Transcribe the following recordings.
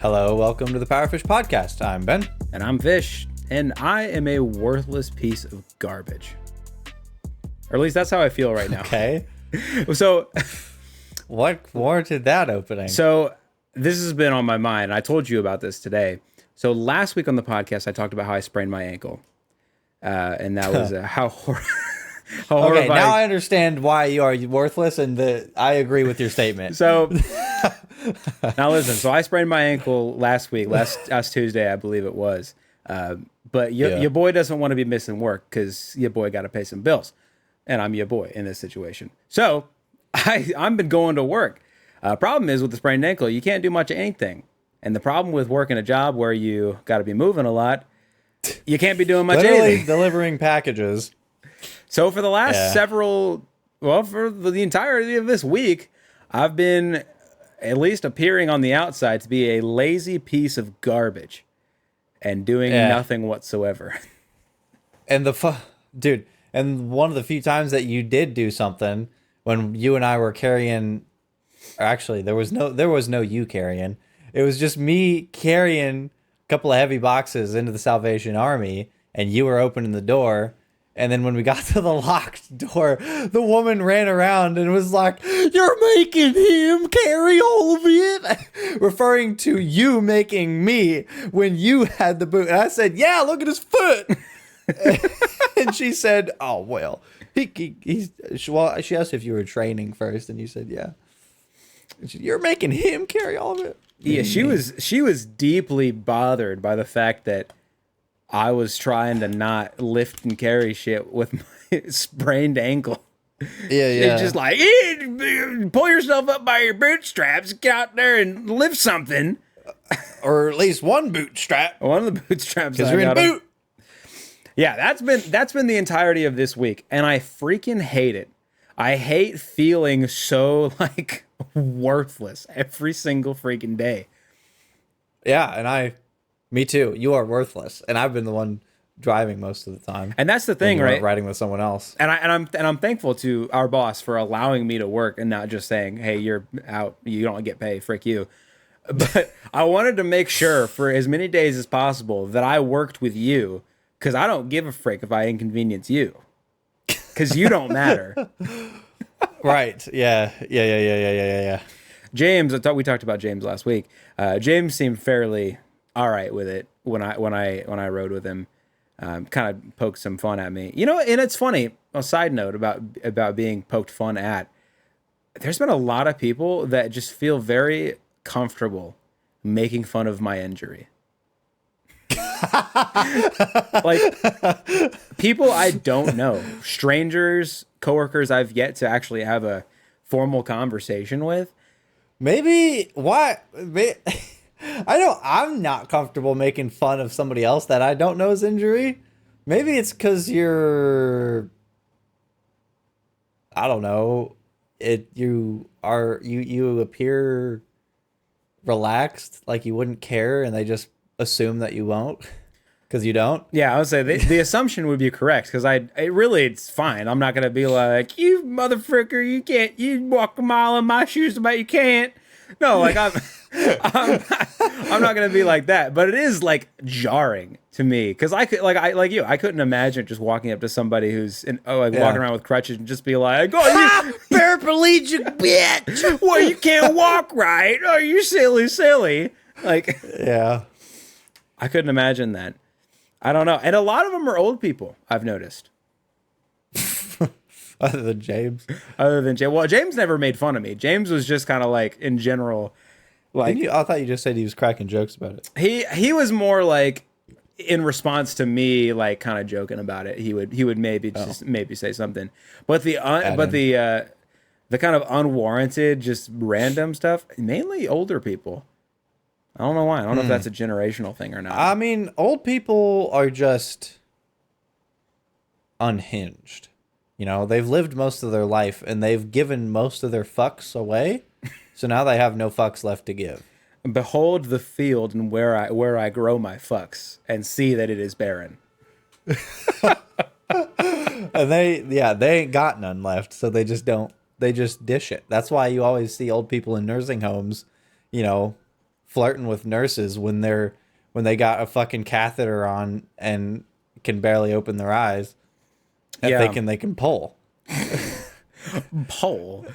Hello, welcome to the Powerfish Podcast. I'm Ben. And I'm Fish, and I am a worthless piece of garbage. Or at least that's how I feel right now. Okay. So, What warranted that opening? so this has been on my mind. I told you about this today. So last week on the podcast, I talked about how I sprained my ankle. And that was how horrifying. Okay, now I understand why you are worthless, and I agree with your statement. So now listen, so I sprained my ankle last week, last Tuesday, I believe it was. But your boy doesn't want to be missing work because your boy got to pay some bills. And I'm your boy in this situation. So I've been going to work. Problem is with the sprained ankle, you can't do much of anything. And the problem with working a job where you got to be moving a lot, you can't be doing much Literally anything. delivering packages. So for the last for the entirety of this week, I've been at least appearing on the outside to be a lazy piece of garbage and doing nothing whatsoever. And dude, and one of the few times that you did do something when you and I were carrying, or actually there was no you carrying. It was just me carrying a couple of heavy boxes into the Salvation Army, and you were opening the door. And then when we got to the locked door, the woman ran around and was like, "You're making him carry all of it," referring to you making me when you had the boot. And I said, "Yeah, look at his foot." And she said, "Oh, well, he's." Well, she asked if you were training first, and you said, "Yeah." And she, "You're making him carry all of it." Yeah, she was deeply bothered by the fact that I was trying to not lift and carry shit with my sprained ankle. Yeah. It's just like, pull yourself up by your bootstraps, get out there and lift something. Or at least one bootstrap. One of the bootstraps. Because you're in boot. Yeah, that's been the entirety of this week, and I freaking hate it. I hate feeling so like worthless every single freaking day. Yeah, and me too. You are worthless, and I've been the one driving most of the time. And that's the thing, right? Riding with someone else. And I'm thankful to our boss for allowing me to work and not just saying, "Hey, you're out. You don't get paid. Frick you." But I wanted to make sure for as many days as possible that I worked with you, because I don't give a frick if I inconvenience you, because you don't matter. Right. Yeah. James, we talked about James last week. James seemed fairly all right with it when I rode with him. Kind of poked some fun at me, and it's funny. A side note about being poked fun at. There's been a lot of people that just feel very comfortable making fun of my injury. Like people I don't know, strangers, coworkers I've yet to actually have a formal conversation with. Maybe why? I'm not comfortable making fun of somebody else that I don't know's injury. Maybe it's because I don't know. You appear relaxed, like you wouldn't care, and they just assume that you won't because you don't. Yeah, I would say the assumption would be correct, because it's fine. I'm not gonna be like, "You motherfucker, you walk a mile in my shoes, but you can't." No, like I'm not gonna be like that. But it is like jarring to me, because I couldn't imagine just walking up to somebody who's walking around with crutches and just be like, "Oh, you paraplegic bitch! Well, you can't walk right. Oh, you silly." Like, Yeah. I couldn't imagine that. I don't know. And a lot of them are old people, I've noticed. Other than James. Well, James never made fun of me. James was just kind of like, in general, like, I thought you just said he was cracking jokes about it. he was more like, in response to me, like, kind of joking about it. He would maybe say something. But the kind of unwarranted, just random stuff, mainly older people. I don't know why. I don't know if that's a generational thing or not. I mean, old people are just unhinged. They've lived most of their life, and they've given most of their fucks away. So now they have no fucks left to give. Behold the field and where I grow my fucks, and see that it is barren. And they ain't got none left, so they just dish it. That's why you always see old people in nursing homes, flirting with nurses when they got a fucking catheter on and can barely open their eyes. If Yeah. they can pull. Pole.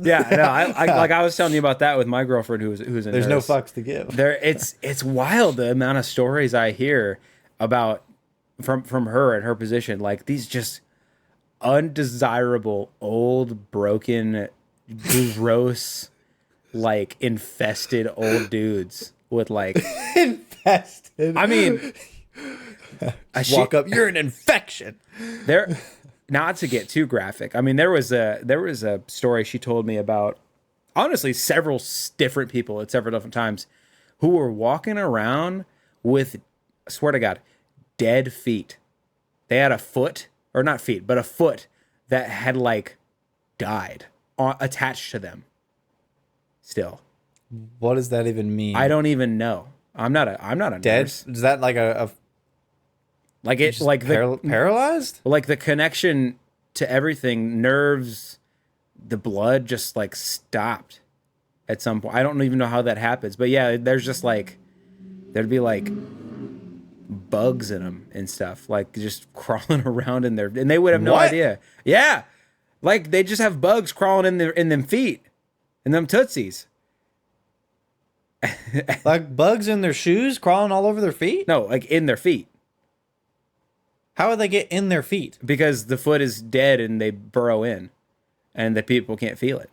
Yeah, no, I like I was telling you about that with my girlfriend who's a There's no nurse. fucks to give. It's wild the amount of stories I hear about from her and her position. Like these just undesirable, old, broken, gross, like infested old dudes with like Infested. I mean Walk up, you're an infection. there not to get too graphic. I mean there was a story she told me about honestly several different people at several different times who were walking around with, I swear to God, dead feet. They had a foot, or not feet, but a foot that had like died attached to them. Still, What does that even mean? I don't even know. I'm not a Dead? nurse. Is that like a Like it, like paralyzed? like the connection to everything, nerves, the blood just like stopped at some point. I don't even know how that happens, but yeah, there's just like there'd be like bugs in them and stuff, like just crawling around in there, and they would have no What? idea. Yeah, like they just have bugs crawling in them feet, in them tootsies. Like bugs in their shoes crawling all over their feet? No, like in their feet How would they get in their feet? because the foot is dead and they burrow in, and the people can't feel it.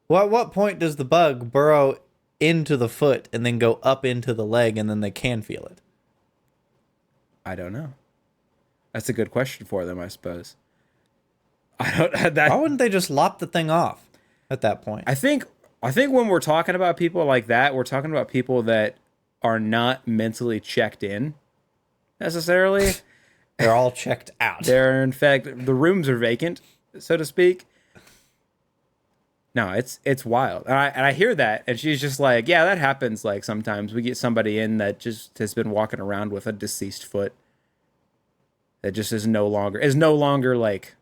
Well, at what point does the bug burrow into the foot and then go up into the leg and then they can feel it? I don't know. That's a good question for them, I suppose. I don't. That, Why wouldn't they just lop the thing off at that point? I think when we're talking about people like that, we're talking about people that are not mentally checked in necessarily. They're all checked out. They're in fact the rooms are vacant, so to speak. No, it's wild, and I hear that, and she's just like, yeah, that happens. Like sometimes we get somebody in that just has been walking around with a deceased foot that just is no longer like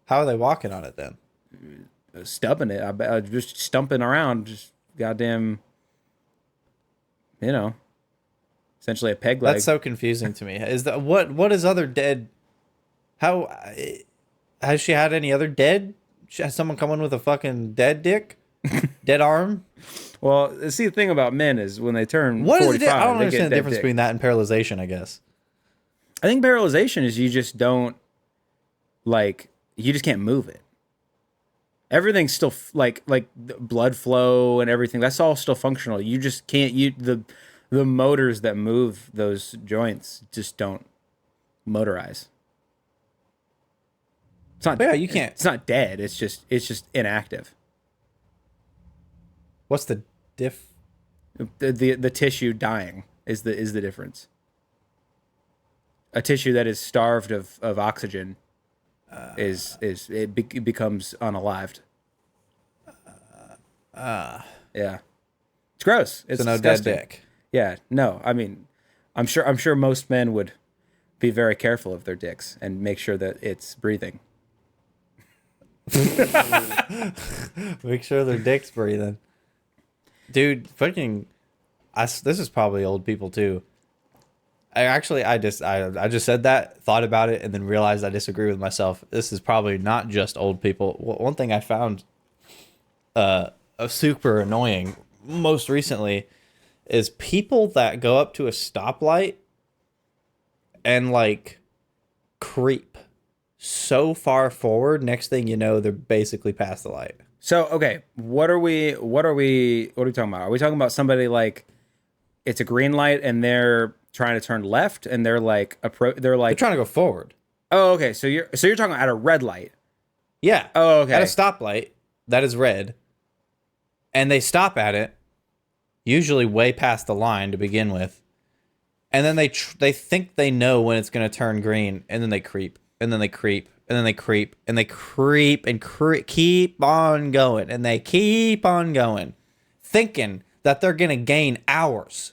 How are they walking on it then? stubbing it. I bet just stumping around, just goddamn, essentially a peg leg. That's so confusing to me. Is that what is other dead? How has she had any other dead? Has someone come in with a fucking dead dick, dead arm? Well, see, the thing about men is when they turn What is 45, it? I don't they understand get the difference dead dick. between that and paralyzation. I guess. I think paralyzation is you just don't you just can't move it. Everything's still like the blood flow and everything. That's all still functional. You just can't. The motors that move those joints just don't motorize. It's not. But yeah, you can't. It's not dead. It's just inactive. What's the diff? The tissue dying is the difference. A tissue that is starved of oxygen becomes unalived. Yeah, it's gross. It's So no disgusting. dead dick. Yeah, no. I mean, I'm sure most men would be very careful of their dicks and make sure that it's breathing. Make sure their dick's breathing. Dude, fucking, this is probably old people too. I just said that, thought about it, and then realized I disagree with myself. This is probably not just old people. One thing I found super annoying most recently is people that go up to a stoplight and like creep so far forward. Next thing you know, they're basically past the light. So okay, what are we talking about? Are we talking about somebody like it's a green light and they're trying to turn left and they're like They're trying to go forward. oh okay, so you're talking at a red light. Yeah. Oh, okay. At a stoplight that is red, and they stop at it, usually way past the line to begin with, and then they think they know when it's going to turn green, and then they creep, and then they creep, and then they creep, and they creep and keep on going, and they keep on going, thinking that they're going to gain hours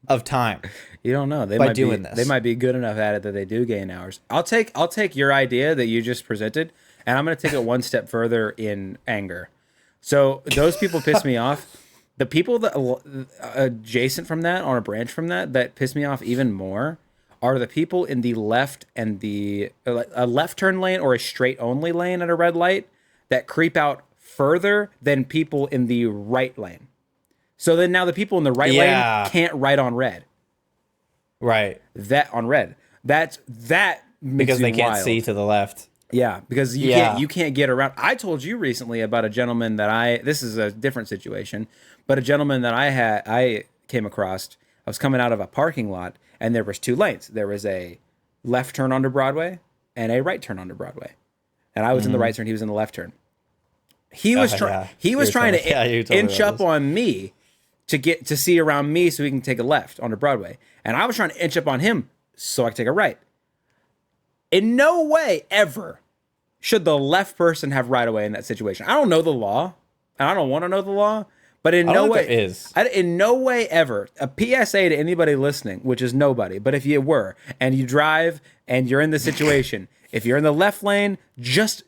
of time. You don't know. They By might doing be, this. They might be good enough at it that they do gain hours. I'll take your idea that you just presented, and I'm going to take it one step further in anger. So those people piss me off. The people that adjacent from that, on a branch from that, that piss me off even more are the people in the left and the a left turn lane or a straight only lane at a red light that creep out further than people in the right lane. So then now the people in the right Yeah. lane can't right on red. Right. That on red. That makes Because me they can't wild. see to the left. Yeah, because Yeah. you can't get around. I told you recently about a gentleman that this is a different situation, but a gentleman that I came across. I was coming out of a parking lot and there was two lanes. There was a left turn onto Broadway and a right turn onto Broadway. And I was in the right turn, he was in the left turn. He was yeah. he was You trying told to me- yeah, you told me inch about up this. on me to get to see around me so he can take a left onto Broadway. And I was trying to inch up on him so I could take a right. In no way ever should the left person have right of way in that situation. I don't know the law, and I don't want to know the law, but in I no don't way think there is. in no way ever a PSA to anybody listening, which is nobody. But if you were and you drive and you're in the situation, if you're in the left lane, just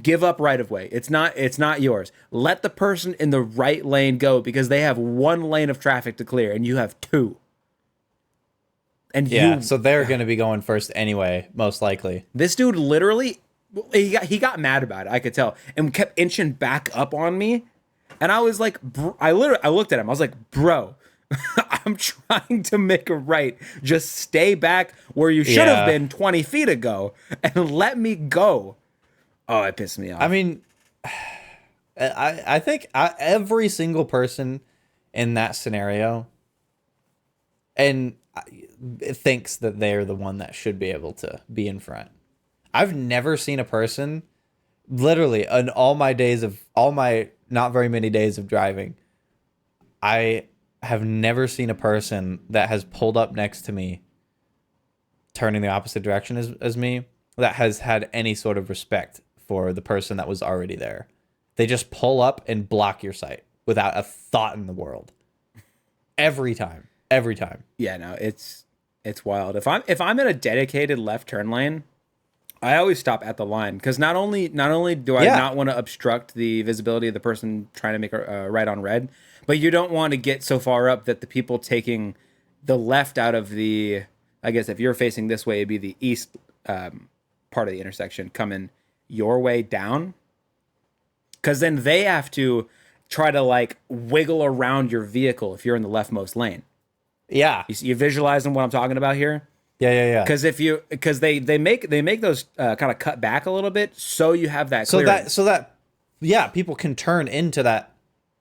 give up right of way. It's not yours. Let the person in the right lane go because they have one lane of traffic to clear and you have two. And Yeah. you So they're going to be going first anyway, most likely. This dude literally, he got mad about it. I could tell, and kept inching back up on me. And I was like, I looked at him. I was like, bro, I'm trying to make a right. Just stay back where you should have Yeah. been 20 feet ago, and let me go. Oh, it pissed me off. I mean, I think every single person in that scenario and thinks that they're the one that should be able to be in front. I've never seen a person, literally, in all my not very many days of driving, I have never seen a person that has pulled up next to me, turning the opposite direction as me, that has had any sort of respect for the person that was already there. They just pull up and block your sight without a thought in the world. Every time. yeah, no, it's wild. If I'm in a dedicated left turn lane, I always stop at the line because not only do I Yeah. not want to obstruct the visibility of the person trying to make a right on red, but you don't want to get so far up that the people taking the left out of the, I guess if you're facing this way, it'd be the east part of the intersection coming your way down, because then they have to try to like wiggle around your vehicle if you're in the leftmost lane. Yeah. You visualizing what I'm talking about here? Yeah. Because they make those kind of cut back a little bit, so you have that clearance. So that yeah, people can turn into that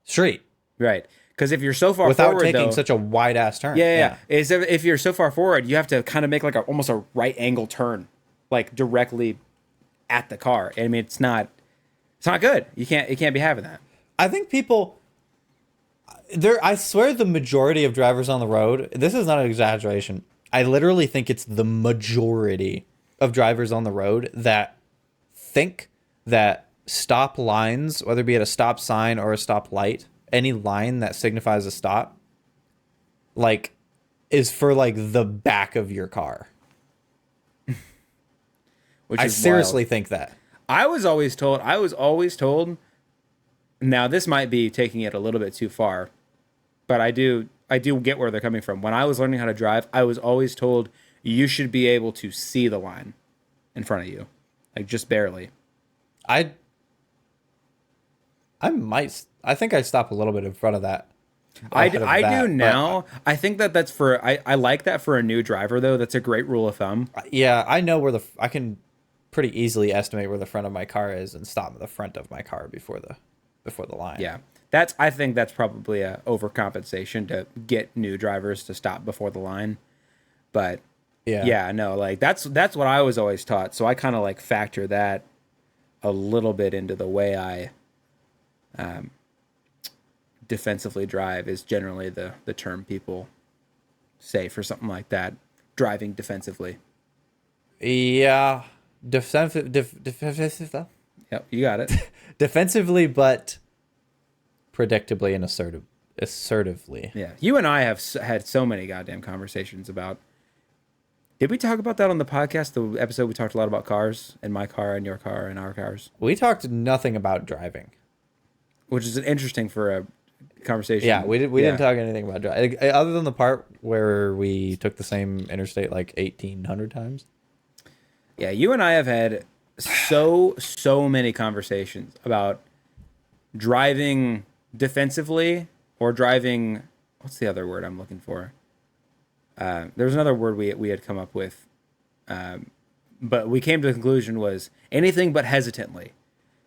street Right. Because if you're so far without forward, taking though, such a wide ass turn. yeah. Is if you're so far forward, you have to kind of make like almost a right angle turn, like directly at the car. I mean, it's not good. You can't be having that. I think people I swear the majority of drivers on the road, this is not an exaggeration. I literally think it's the majority of drivers on the road that think that stop lines, whether it be at a stop sign or a stop light, any line that signifies a stop, like, is for like the back of your car. Which I is seriously wild. think that. I was always told. Now this might be taking it a little bit too far, but I do get where they're coming from. When I was learning how to drive, I was always told you should be able to see the line in front of you, like just barely. I think I stop a little bit in front of that. I ahead of do that, now. I think that's for I like that for a new driver though. That's a great rule of thumb. but yeah, I know where I can pretty easily estimate where the front of my car is and stop at the front of my car before the line. Yeah. I think that's probably a overcompensation to get new drivers to stop before the line. But yeah, no, like that's what I was always taught. So I kind of like factor that a little bit into the way I defensively drive is generally the term people say for something like that, driving defensively. Yeah. Defensive, Yep, you got it. defensively, but predictably and assertively. Yeah, you and I have had so many goddamn conversations about. Did we talk about that on the podcast? The episode we talked a lot about cars and my car and your car and our cars. We talked nothing about driving. which is interesting for a conversation. Yeah, we didn't talk anything about driving other than the part where we took the same interstate like 1,800 times. Yeah, you and I have had so many conversations about driving defensively or driving. What's the other word I'm looking for? There's another word we had come up with, but we came to the conclusion was anything but hesitantly.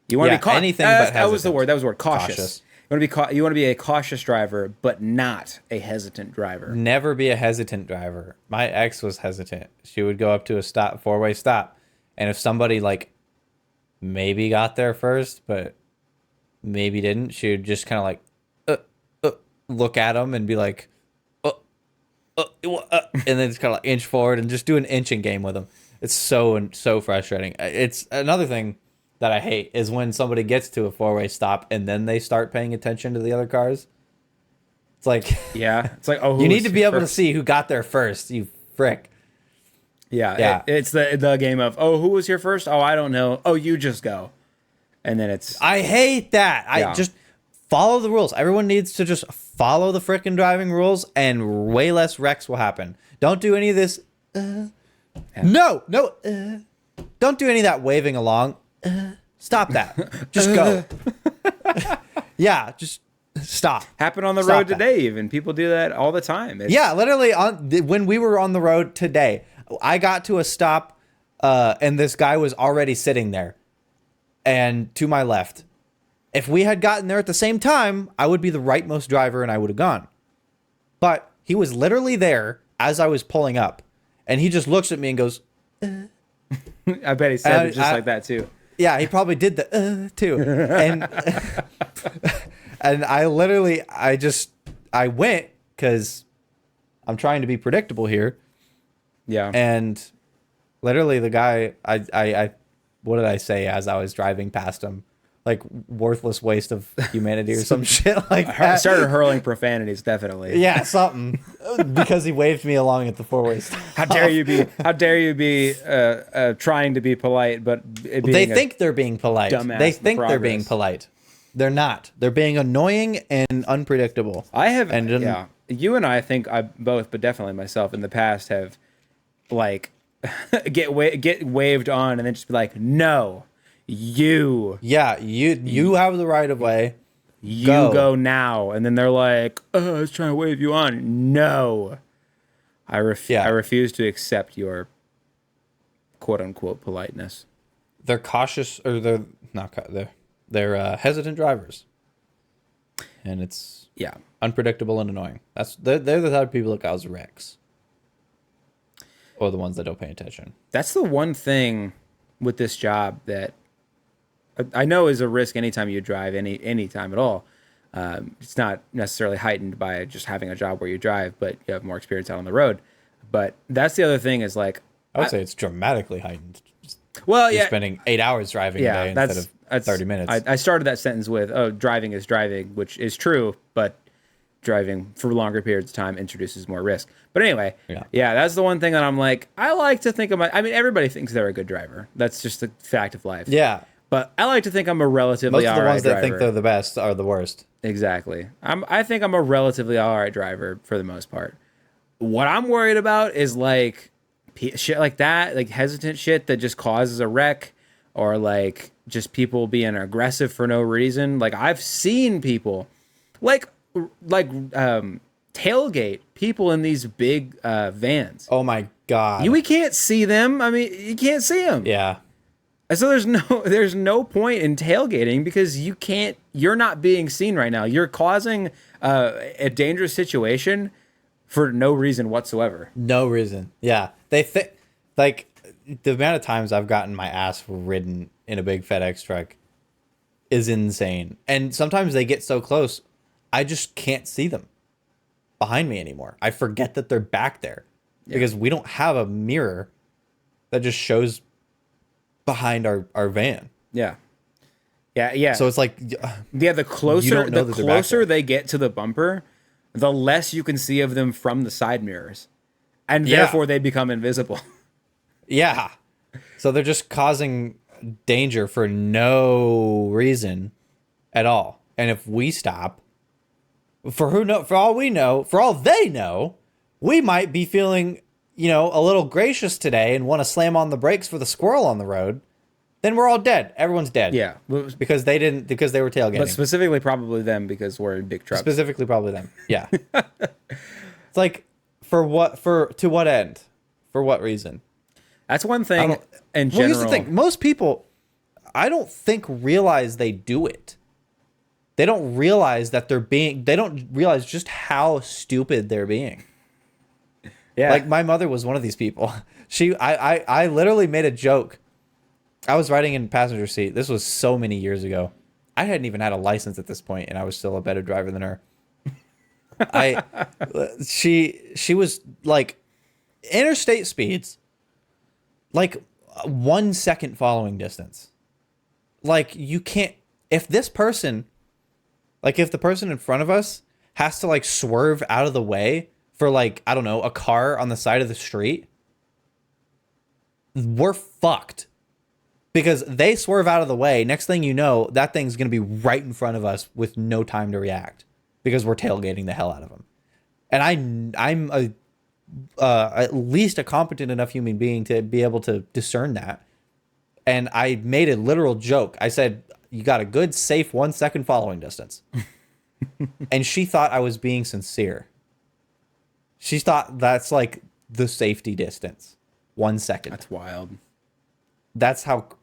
You want to be anything but hesitant. That was the word. That was the word. Cautious. You want to be a cautious driver, but not a hesitant driver. Never be a hesitant driver. My ex was hesitant. She would go up to a four-way stop, and if somebody like maybe got there first, but maybe didn't, she would just kind of like look at them and be like, and then just kind of like inch forward and just do an inching game with them. It's so frustrating. It's another thing that I hate is when somebody gets to a four-way stop and then they start paying attention to the other cars. It's like, yeah, it's like, oh, you need to be able to see who got there first, you frick. Yeah. It's the game of, oh, who was here first? Oh, I don't know. Oh, you just go. And then I hate that. I just follow the rules. Everyone needs to just follow the frickin' driving rules and way less wrecks will happen. Don't do any of this. No. Don't do any of that waving along. Stop that. Just go. Yeah, just stop. Happened on the road today even. People do that all the time. Yeah, literally when we were on the road today, I got to a stop and this guy was already sitting there and to my left. If we had gotten there at the same time, I would be the rightmost driver and I would have gone. But he was literally there as I was pulling up and he just looks at me and goes, I bet he said it just like that too. Yeah, he probably did the too. And and I went because I'm trying to be predictable here. Yeah. And literally the guy, I what did I say as I was driving past him? Like worthless waste of humanity or some shit like that. I started hurling profanities, definitely. Yeah, something. Because he waved me along at the four-way stop. How dare you be trying to be polite, but they think they're being polite. They think they're being polite. They're not. They're being annoying and unpredictable. You and I think I both, but definitely myself in the past have like get waved on and then just be like, no. You have the right of way. You go now, and then they're like, "Oh, I was trying to wave you on." No, I refuse to accept your quote unquote politeness. They're cautious, or they're not. They're hesitant drivers, and it's unpredictable and annoying. They're the type of people that cause wrecks, or the ones that don't pay attention. That's the one thing with this job that I know is a risk anytime you drive, any time at all. It's not necessarily heightened by just having a job where you drive, but you have more experience out on the road. But that's the other thing is like... I would say it's dramatically heightened. You're spending 8 hours driving a day instead of 30 minutes. I started that sentence with, oh, driving is driving, which is true, but driving for longer periods of time introduces more risk. But anyway, that's the one thing that I'm like, I like to think of everybody thinks they're a good driver. That's just a fact of life. Yeah. But I like to think I'm a relatively all right driver. Most of the ones that think they're the best are the worst. Exactly. I think I'm a relatively all right driver for the most part. What I'm worried about is like shit like that, like hesitant shit that just causes a wreck, or like just people being aggressive for no reason. Like I've seen people like tailgate people in these big vans. Oh my God. We can't see them. I mean, you can't see them. Yeah. So there's no point in tailgating because you're not being seen right now. You're causing a dangerous situation for no reason whatsoever. No reason. Yeah. They think like the amount of times I've gotten my ass ridden in a big FedEx truck is insane. And sometimes they get so close, I just can't see them behind me anymore. I forget that they're back there because we don't have a mirror that just shows behind our van. Yeah. So it's like, the closer they get to the bumper, the less you can see of them from the side mirrors, and therefore they become invisible. Yeah. So they're just causing danger for no reason at all. And if we stop, for all we know, for all they know, we might be feeling, a little gracious today and want to slam on the brakes for the squirrel on the road. Then we're all dead. Everyone's dead. Yeah. Because they were tailgating. But specifically probably them because we're in big trucks. Specifically probably them. Yeah. It's like, to what end? For what reason? That's one thing in general. Well, here's the thing. Most people, I don't think, realize they do it. They don't realize that they don't realize just how stupid they're being. Yeah. Like, my mother was one of these people. I literally made a joke. I was riding in passenger seat. This was so many years ago. I hadn't even had a license at this point, and I was still a better driver than her. She was like interstate speeds, like 1 second following distance. Like, you can't, if the person in front of us has to like swerve out of the way for like, I don't know, a car on the side of the street, we're fucked. Because they swerve out of the way. Next thing you know, that thing's going to be right in front of us with no time to react. Because we're tailgating the hell out of them. And I'm at least a competent enough human being to be able to discern that. And I made a literal joke. I said, you got a good, safe 1 second following distance. And she thought I was being sincere. She thought that's like the safety distance. 1 second. That's wild. That's what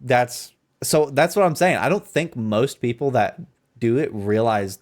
I'm saying. I don't think most people that do it realize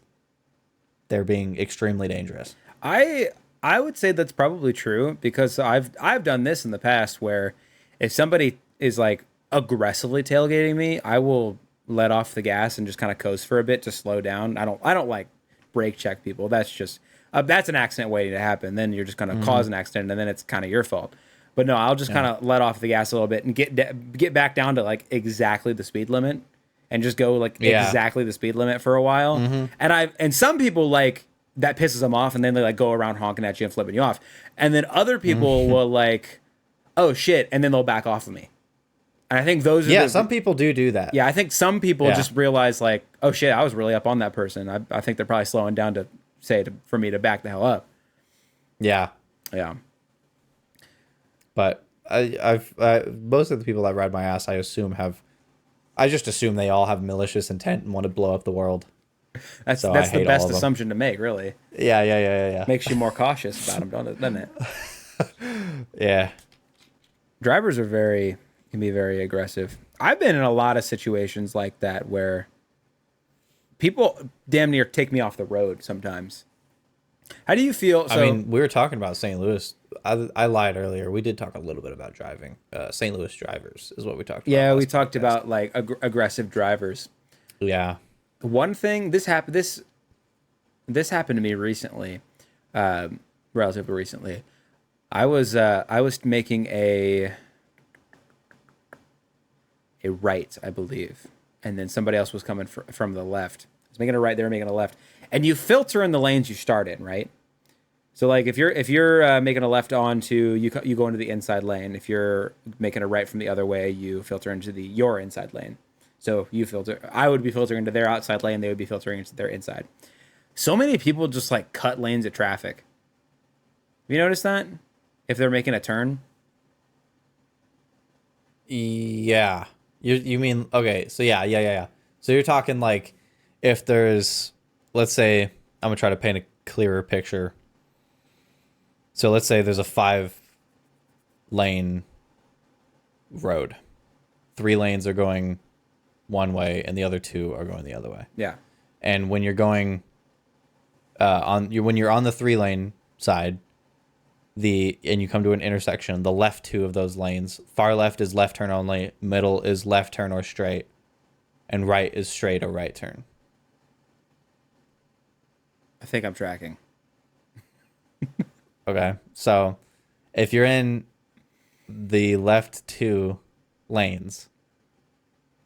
they're being extremely dangerous. I would say that's probably true because I've done this in the past where if somebody is like aggressively tailgating me, I will let off the gas and just kind of coast for a bit to slow down. I don't like brake check people. That's just that's an accident waiting to happen. Then you're just going to cause an accident and then it's kind of your fault. But no, I'll just kind of let off the gas a little bit and get back down to like exactly the speed limit and just go like exactly the speed limit for a while. And some people like that pisses them off and then they like go around honking at you and flipping you off. And then other people will like, oh shit, and then they'll back off of me. And I think those are some people do that. Yeah, I think some people just realize like, oh shit, I was really up on that person. I think they're probably slowing down to for me to back the hell up. Yeah. Yeah. But I've most of the people that ride my ass, I just assume they all have malicious intent and want to blow up the world. That's the best assumption to make, really. Yeah. Makes you more cautious about them, doesn't it? Yeah. Drivers can be very aggressive. I've been in a lot of situations like that where people damn near take me off the road sometimes. How do you feel? I mean, we were talking about St. Louis. I lied earlier. We did talk a little bit about driving. St. Louis drivers is what we talked about. Yeah, we talked about like aggressive drivers. Yeah. One thing this happened to me recently, relatively recently. I was making a right, I believe, and then somebody else was coming from the left. I was making a right, they were making a left, and you filter in the lanes you start in, right? So like if you're making a left onto you go into the inside lane. If you're making a right from the other way, you filter into your inside lane. So I would be filtering into their outside lane. They would be filtering into their inside. So many people just like cut lanes at traffic. Have you noticed that? If they're making a turn. Yeah. You mean, okay. So yeah. So you're talking like if there's, let's say, I'm gonna try to paint a clearer picture. So let's say there's a 5-lane road. 3 lanes are going one way and the other 2 are going the other way. Yeah. And when you're going when you're on the 3-lane side, and you come to an intersection, the left 2 of those lanes, far left is left turn only, middle is left turn or straight, and right is straight or right turn. I think I'm tracking. Okay, so if you're in the left 2 lanes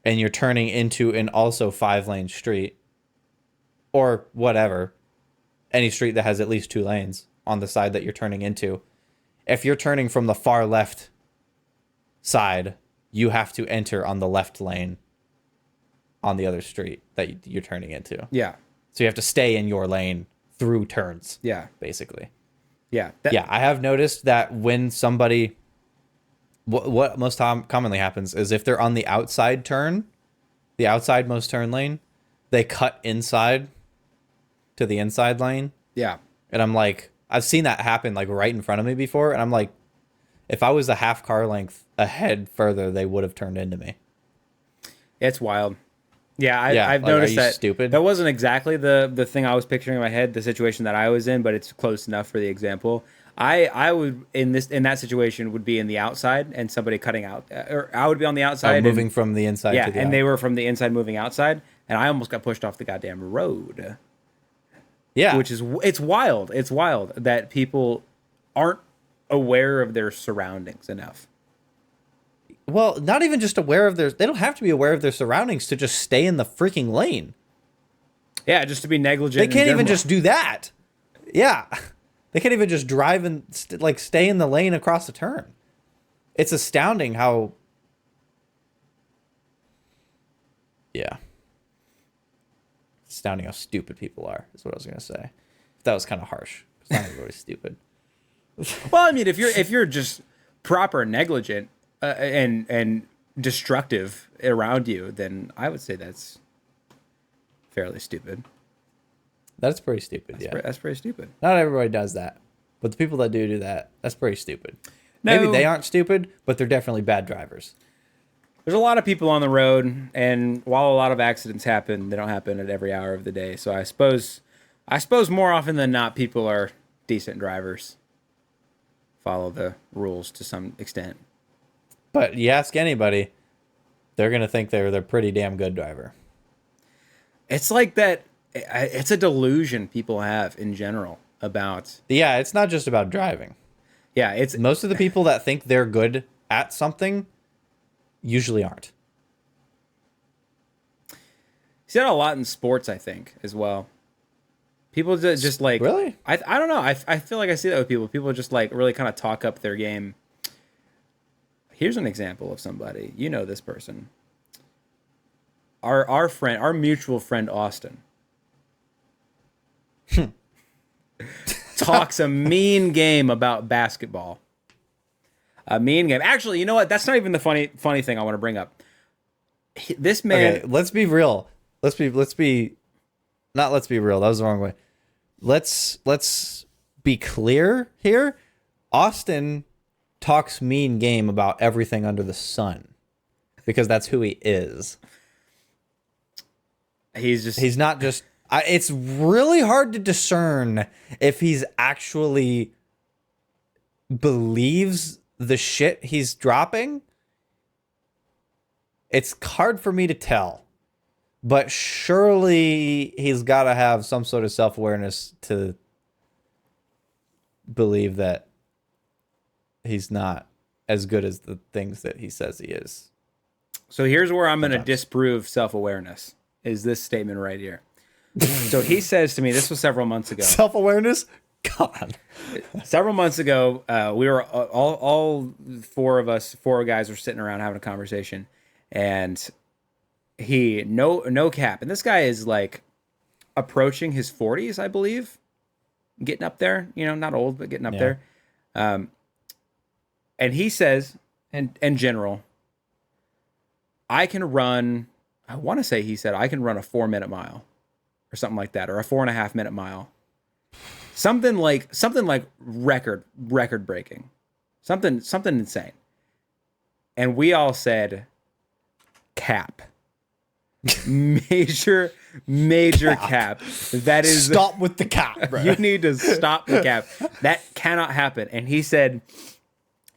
and you're turning into an also 5-lane street or whatever, any street that has at least 2 lanes on the side that you're turning into, if you're turning from the far left side, you have to enter on the left lane on the other street that you're turning into. Yeah. So you have to stay in your lane through turns, Yeah. basically. Yeah. Yeah, I have noticed that when somebody, what most commonly happens is if they're on the outside turn, the outside most turn lane, they cut inside to the inside lane. Yeah. And I'm like, I've seen that happen like right in front of me before. And I'm like, if I was a half car length ahead further, they would have turned into me. It's wild. Yeah, Yeah, I've like, are noticed you that. stupid? That wasn't exactly the thing I was picturing in my head, the situation that I was in, but it's close enough for the example. I would in that situation would be in the outside and somebody cutting out, or I would be on the outside Moving and, from the inside yeah, to the and out. they were from the inside moving outside, and I almost got pushed off the goddamn road. Yeah. Which is it's wild. It's wild that people aren't aware of their surroundings enough. Well, not even just aware of they don't have to be aware of their surroundings to just stay in the freaking lane. Yeah, just to be negligent. They in can't even general. just do that. Yeah. They can't even just drive and stay in the lane across the turn. It's astounding how. Yeah. Astounding how stupid people are, is what I was going to say. That was kind of harsh. It's not everybody's stupid. Well, I mean, if you're just proper negligent and destructive around you, then I would say that's fairly stupid. That's pretty stupid, yeah. That's pretty stupid. Not everybody does that. But the people that do that, that's pretty stupid. No. Maybe they aren't stupid, but they're definitely bad drivers. There's a lot of people on the road, and while a lot of accidents happen, they don't happen at every hour of the day. So I suppose more often than not, people are decent drivers. Follow the rules to some extent. But you ask anybody, they're going to think they're a pretty damn good driver. It's like that. It's a delusion people have in general about. Yeah, it's not just about driving. Yeah, it's Most of the people that think they're good at something usually aren't. see that a lot in sports, I think, as well. People just like Really? I don't know. I feel like I see that with people. People just like really kind of talk up their game. Here's an example of somebody. You know this person. Our friend, our mutual friend Austin. Talks a mean game about basketball. A mean game. Actually, you know what? That's not even the funny thing I want to bring up. This man. Okay, let's be real. Let's be real. That was the wrong way. Let's be clear here. Austin talks mean game about everything under the sun because that's who he is. He's not just it's really hard to discern if he's actually believes the shit he's dropping. It's hard for me to tell. But surely he's got to have some sort of self-awareness to believe that he's not as good as the things that he says he is. So here's where I'm going to disprove self-awareness, is this statement right here. So he says to me, this was several months ago. Self-awareness? God. Several months ago, we were all four guys were sitting around having a conversation, and he no cap, and this guy is like approaching his 40s, I believe, getting up there. You know, not old, but getting up there. And he says, in general, I can run. I want to say he said I can run a 4-minute mile, or something like that, or a 4.5-minute mile. Something like record breaking, something insane. And we all said, cap. major cap. That is stop with the cap, bro. You need to stop the cap. That cannot happen. And he said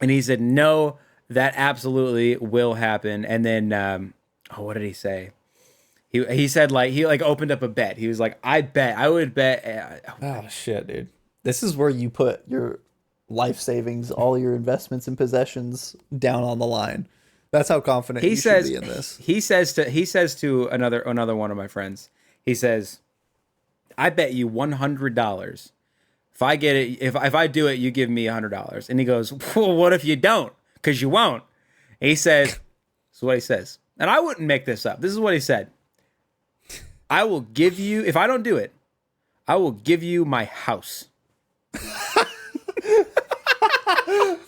no, that absolutely will happen. And then what did he say? He said he opened up a bet. He was like, I would bet. Oh shit, dude. This is where you put your life savings, all your investments and possessions down on the line. That's how confident you should be in this. He says to another one of my friends, he says, I bet you $100. If I get it, if I do it, you give me $100. And he goes, well, what if you don't? Because you won't. And he says, this is what he says. And I wouldn't make this up. This is what he said. I will give you, if I don't do it, I will give you my house.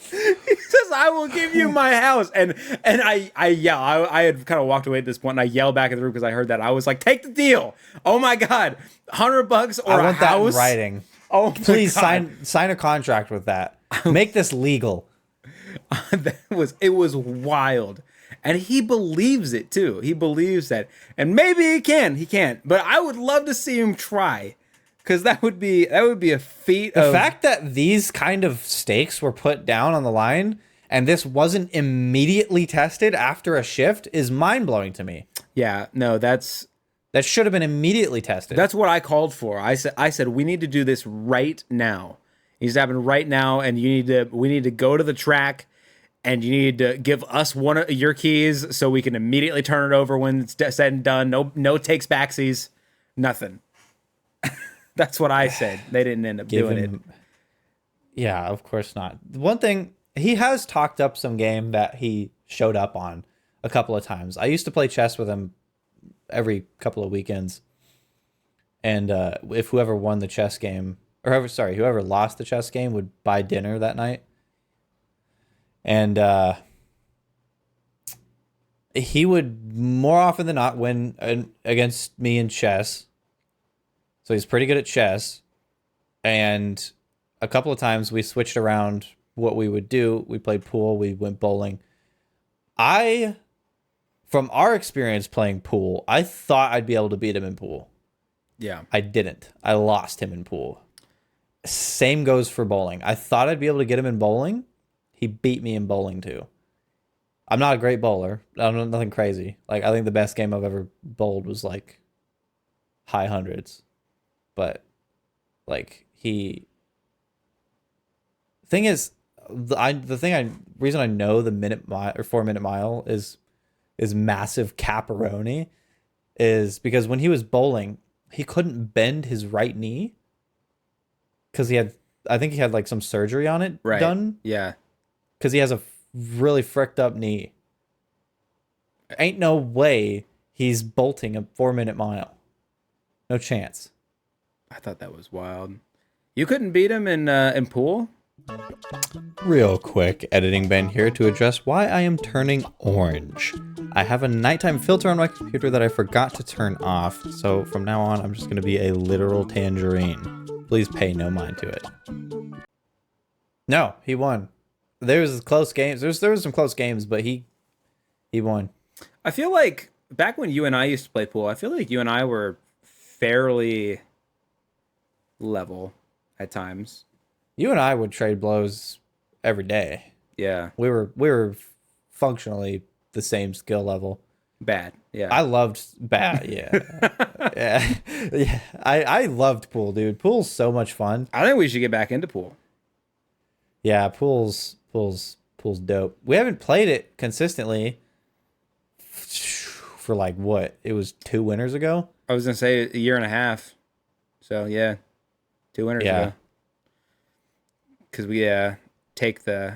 He says, I will give you my house. And I yell. I had kind of walked away at this point, and I yelled back in the room because I heard that. I was like, take the deal. Oh my God. $100 or I want a that house. in writing. Oh my Please God. sign a contract with that. Make this legal. It was wild. And he believes it too. He believes that. And maybe he can't. But I would love to see him try. Because that would be a feat The of fact that these kind of stakes were put down on the line and this wasn't immediately tested after a shift is mind-blowing to me. Yeah, no, that's That should have been immediately tested. what I called for. I said we need to do this right now. It needs to happen right now, and we need to go to the track, and you need to give us one of your keys so we can immediately turn it over when it's said and done. No takes backsies, nothing. That's what I said. They didn't end up doing it. Yeah, of course not. One thing, he has talked up some game that he showed up on a couple of times. I used to play chess with him every couple of weekends. And if whoever won the chess game, or whoever lost the chess game would buy dinner that night. And he would more often than not win against me in chess. So he's pretty good at chess. And a couple of times we switched around what we would do. We played pool, we went bowling. From our experience playing pool, I thought I'd be able to beat him in pool. Yeah. I didn't. I lost him in pool. Same goes for bowling. I thought I'd be able to get him in bowling. He beat me in bowling too. I'm not a great bowler. I'm nothing crazy. Like, I think the best game I've ever bowled was like high hundreds. But like thing is, reason I know the minute mile or 4 minute mile is massive caparoni is because when he was bowling, he couldn't bend his right knee because I think he had like some surgery on it done. Yeah. Because he has a really fricked up knee. Ain't no way he's bolting a 4 minute mile. No chance. I thought that was wild. You couldn't beat him in pool? Real quick, editing Ben here to address why I am turning orange. I have a nighttime filter on my computer that I forgot to turn off, so from now on I'm just going to be a literal tangerine. Please pay no mind to it. No, he won. There was close games. There was some close games, but he won. I feel like back when you and I used to play pool, I feel like you and I were fairly level at times. You and I would trade blows every day. Yeah. We were functionally the same skill level. Bad. Yeah. I loved bad. Yeah. yeah. I loved pool, dude. Pool's so much fun. I think we should get back into pool. Yeah, pool's dope. We haven't played it consistently for like what? It was 2 winters ago. I was gonna say a year and a half. So yeah, 2 winters ago. Because we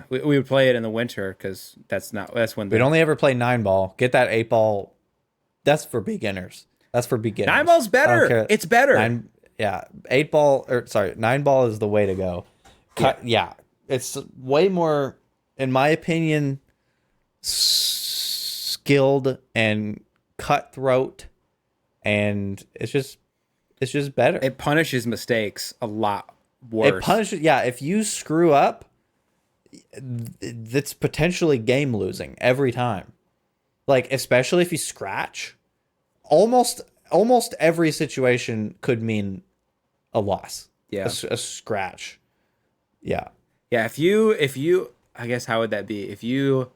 we would play it in the winter because that's when We'd only ever play 9-ball. Get that 8-ball. That's for beginners. 9-ball's better. It's better. 9-ball is the way to go. Yeah. It's way more, in my opinion, skilled and cutthroat, and it's just better. It punishes mistakes a lot worse. It punishes, yeah. If you screw up, it's potentially game losing every time. Like, especially if you scratch, almost every situation could mean a loss. Yeah, a scratch. Yeah. Yeah, if you, I guess, how would that be? If you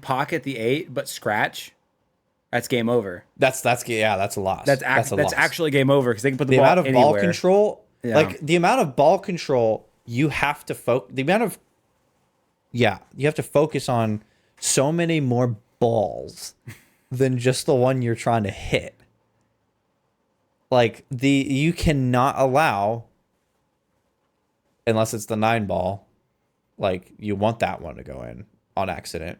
pocket the 8 but scratch, that's game over. That's a loss. That's loss. actually game over because they can put the amount ball of anywhere. ball control, Yeah. like the amount of ball control you have to you have to focus on so many more balls than just the one you're trying to hit. Like you cannot allow, unless it's the 9-ball, like you want that one to go in on accident,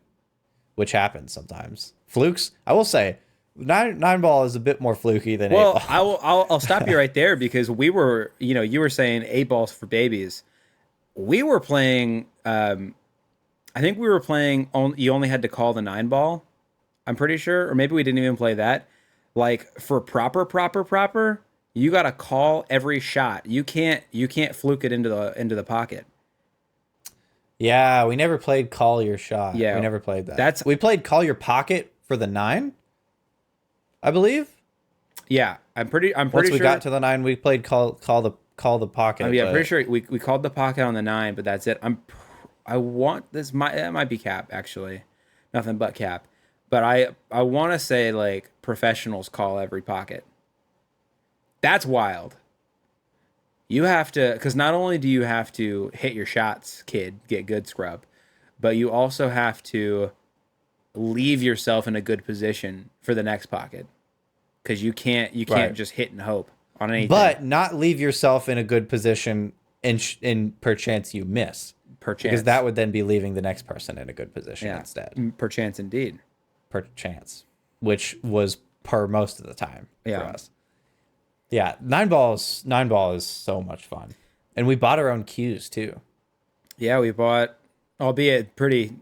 which happens sometimes. Flukes, I will say, Nine ball is a bit more fluky than eight Well, ball. I'll stop you right there because we were, you were saying 8 balls for babies. We were playing. I think we were playing. You only had to call the 9 ball. I'm pretty sure, or maybe we didn't even play that. Like for proper, you got to call every shot. You can't fluke it into the pocket. Yeah, we never played call your shot. Yeah, we never played that. that's- We played call your pocket for the 9, I believe. Yeah, I'm pretty Once sure. we got to the 9, we played call the pocket. Oh yeah, I'm but- pretty sure we called the pocket on the 9, but that's it. I want this. That might be cap actually, nothing but cap. But I want to say like professionals call every pocket. That's wild. You have to, because not only do you have to hit your shots, kid, get good scrub, but you also have to leave yourself in a good position for the next pocket, because you can't Right. just hit and hope on anything. But not leave yourself in a good position in perchance you miss. perchance, Because that would then be leaving the next person in a good position yeah, instead. perchance indeed. Perchance. Which was per most of the time for Yeah. us. Yeah, 9 ball is so much fun. And we bought our own cues too. Yeah, we bought, albeit pretty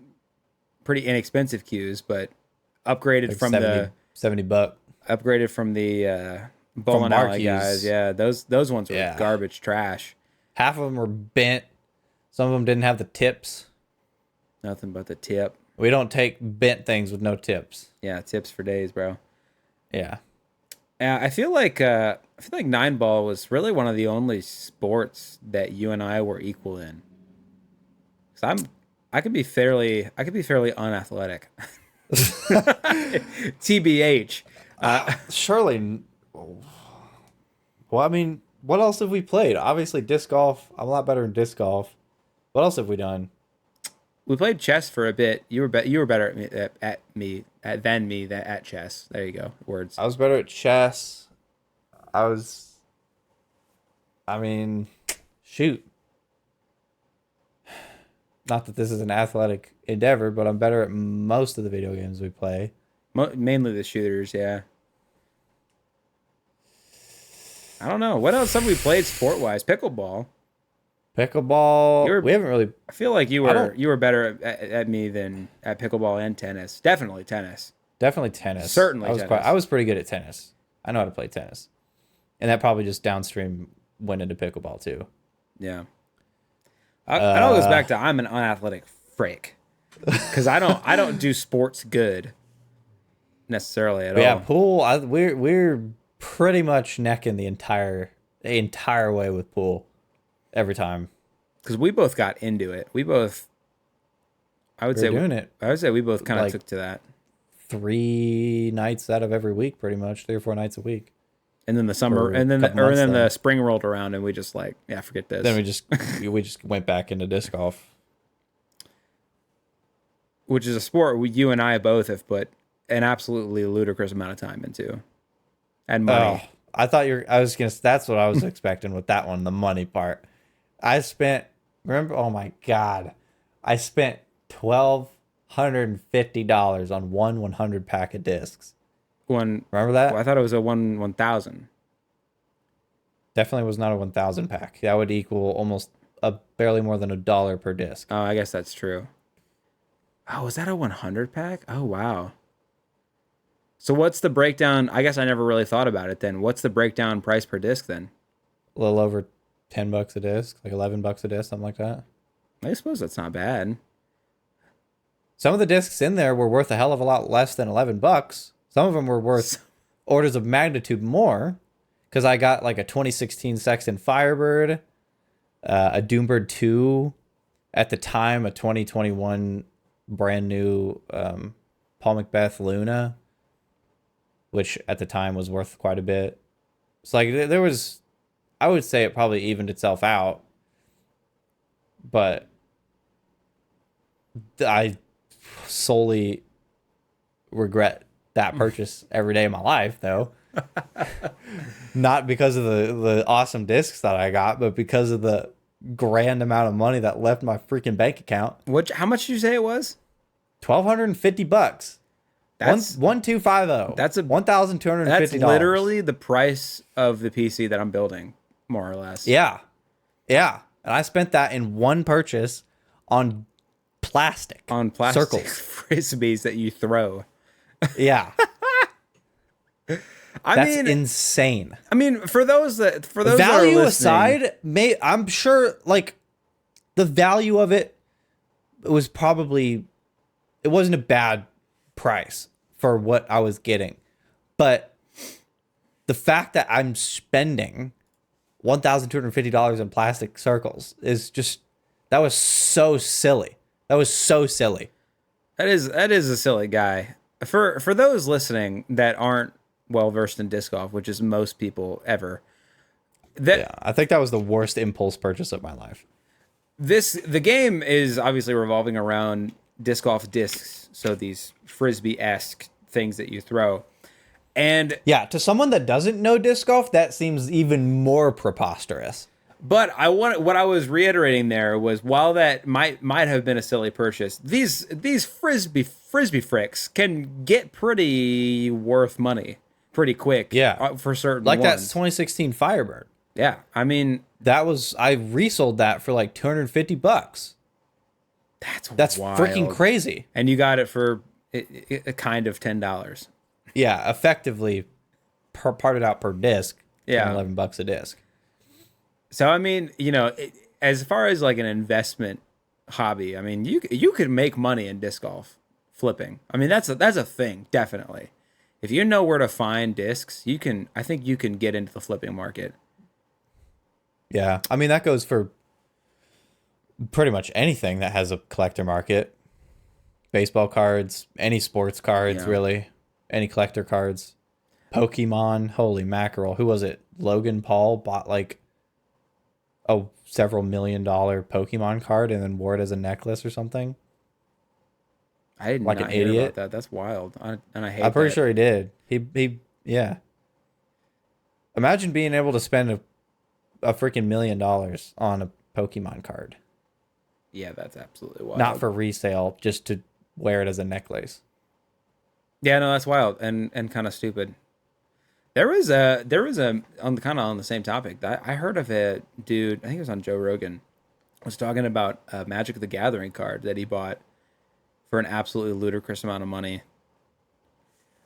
inexpensive cues, but upgraded Like from 70 buck. the bowling alley Marque's. guys. Yeah, those ones were Yeah. garbage trash. Half of them were bent. Some of them didn't have the tips. Nothing but the tip. We don't take bent things with no tips. Yeah, tips for days, bro. Yeah. I feel like 9 ball was really one of the only sports that you and I were equal in. 'Cause I could be fairly unathletic. TBH. Surely. Well, I mean, what else have we played? Obviously, disc golf. I'm a lot better in disc golf. What else have we done? We played chess for a bit. You were better than me at chess. There you go. Words. I was better at chess. I mean, shoot. Not that this is an athletic endeavor, but I'm better at most of the video games we play. Mainly the shooters, yeah. I don't know. What else have we played sport-wise? Pickleball. Pickleball. We haven't really. I feel like you don't- were better at me than at pickleball and tennis. Definitely tennis. Definitely tennis. Certainly tennis. I was pretty good at tennis. I know how to play tennis. And that probably just downstream went into pickleball too. Yeah. It all goes back to I'm an unathletic freak. Because I don't do sports good necessarily at But yeah, all. pool. We're pretty much necking the entire way with pool every time. Because we both got into it. We both. I would say doing it I would say we both kind of like took to that. 3 nights out of every week, pretty much 3 or 4 nights a week. And then the summer, For and then a couple months the then. spring rolled around, and we just like, yeah, forget this. Then we just went back into disc golf. Which is a sport you and I both have put an absolutely ludicrous amount of time into, and money. Oh, I thought that's what I was expecting with that one, the money part. Oh my God. I spent $1,250 on one 100 pack of discs. One, Remember that? well, I thought it was a 1,000. Definitely was not a 1,000 pack. That would equal almost barely more than $1 per disc. Oh, I guess that's true. Oh, was that a 100 pack? Oh, wow. So what's the breakdown? I guess I never really thought about it then. What's the breakdown price per disc then? A little over $10 a disc, like $11 a disc, something like that. I suppose that's not bad. Some of the discs in there were worth a hell of a lot less than $11. Some of them were worth orders of magnitude more, because I got like a 2016 Sexton Firebird, a Doombird 2, at the time a 2021 brand new Paul Macbeth Luna, which at the time was worth quite a bit. So like there was, I would say it probably evened itself out, but I solely regret that purchase every day of my life, though. Not because of the awesome discs that I got, but because of the grand amount of money that left my freaking bank account. How much did you say it was? $1,250. That's 1250. that's a- $1,250. that's literally the price of the PC that I'm building, more or less. Yeah. Yeah. And I spent that in one purchase on plastic. On plastic circles. frisbees that you throw. Yeah. I That's mean, insane. for those that are Value listening, aside, I'm sure like the value of it was probably, it wasn't a bad price for what I was getting. But the fact that I'm spending $1,250 in plastic circles is just, that was so silly. That was so silly. that is a silly guy. For those listening that aren't well versed in disc golf, which is most people ever, that Yeah, I think that was the worst impulse purchase of my life. the game is obviously revolving around disc golf discs, so these frisbee-esque things that you throw. And Yeah, to someone that doesn't know disc golf, that seems even more preposterous. but what I was reiterating there was, while that might have been a silly purchase, these frisbee fricks can get pretty worth money pretty quick. Yeah. For certain Like that ones. 2016 Firebird. Yeah, I mean, I resold that for like $250. That's wild. freaking crazy. And you got it for a kind of $10. Yeah, effectively parted out per disc. Yeah. 11 bucks a disc. So I mean, as far as like an investment hobby, I mean, you could make money in disc golf flipping. I mean, that's a thing, definitely. If you know where to find discs, I think you can get into the flipping market. Yeah, I mean that goes for pretty much anything that has a collector market. Baseball cards, any sports cards, Yeah. really, any collector cards. Pokemon, holy mackerel! Who was it? Logan Paul bought like a several $1,000,000 Pokemon card and then wore it as a necklace or something. I did Like not an hear idiot? about that. That's wild. And I hate I'm pretty that. sure he did. He yeah. Imagine being able to spend a freaking $1,000,000 on a Pokemon card. Yeah, that's absolutely wild. Not for resale, just to wear it as a necklace. Yeah, no, that's wild and kind of stupid. There was on the same topic. I heard of a dude. I think it was on Joe Rogan. Was talking about a Magic the Gathering card that he bought for an absolutely ludicrous amount of money.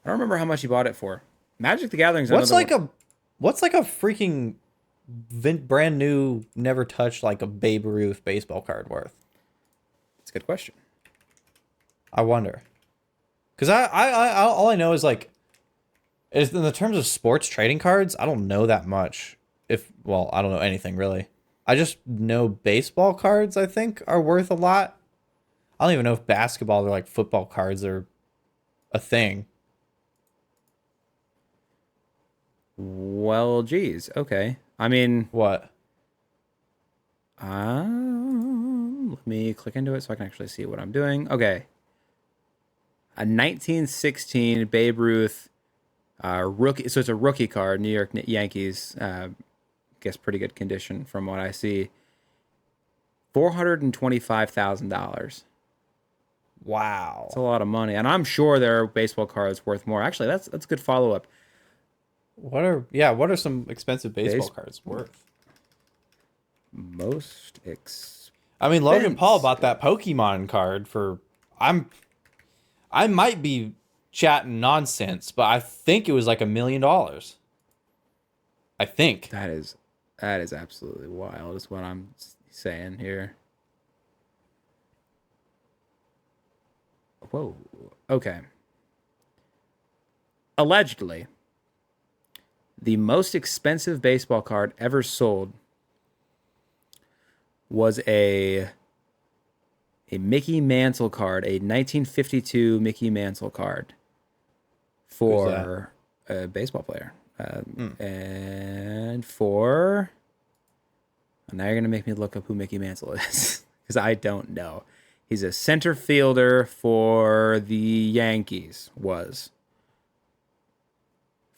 I don't remember how much he bought it for. Magic the Gathering's What's another like a freaking brand new, never touched like a Babe Ruth baseball card worth? It's a good question. I wonder. Because I all I know is like, is in the terms of sports trading cards, I don't know that much. I don't know anything really. I just know baseball cards, I think, are worth a lot. I don't even know if basketball or like football cards are a thing. Well, geez. Okay. I mean, What? let me click into it so I can actually see what I'm doing. Okay. A 1916 Babe Ruth rookie. So it's a rookie card, New York Yankees. Guess pretty good condition from what I see. $425,000. Wow. That's a lot of money, and I'm sure there are baseball cards worth more. Actually, that's a good follow up. What are some expensive baseball cards worth? Most expensive. I mean, Logan Paul bought that Pokemon card for I might be chatting nonsense, but I think it was like $1,000,000. I think. That is absolutely wild. Is what I'm saying here. Whoa. Okay. Allegedly, the most expensive baseball card ever sold was a Mickey Mantle card, a 1952 Mickey Mantle card for a baseball player. And for... Now you're going to make me look up who Mickey Mantle is because I don't know. He's a center fielder for the Yankees, was.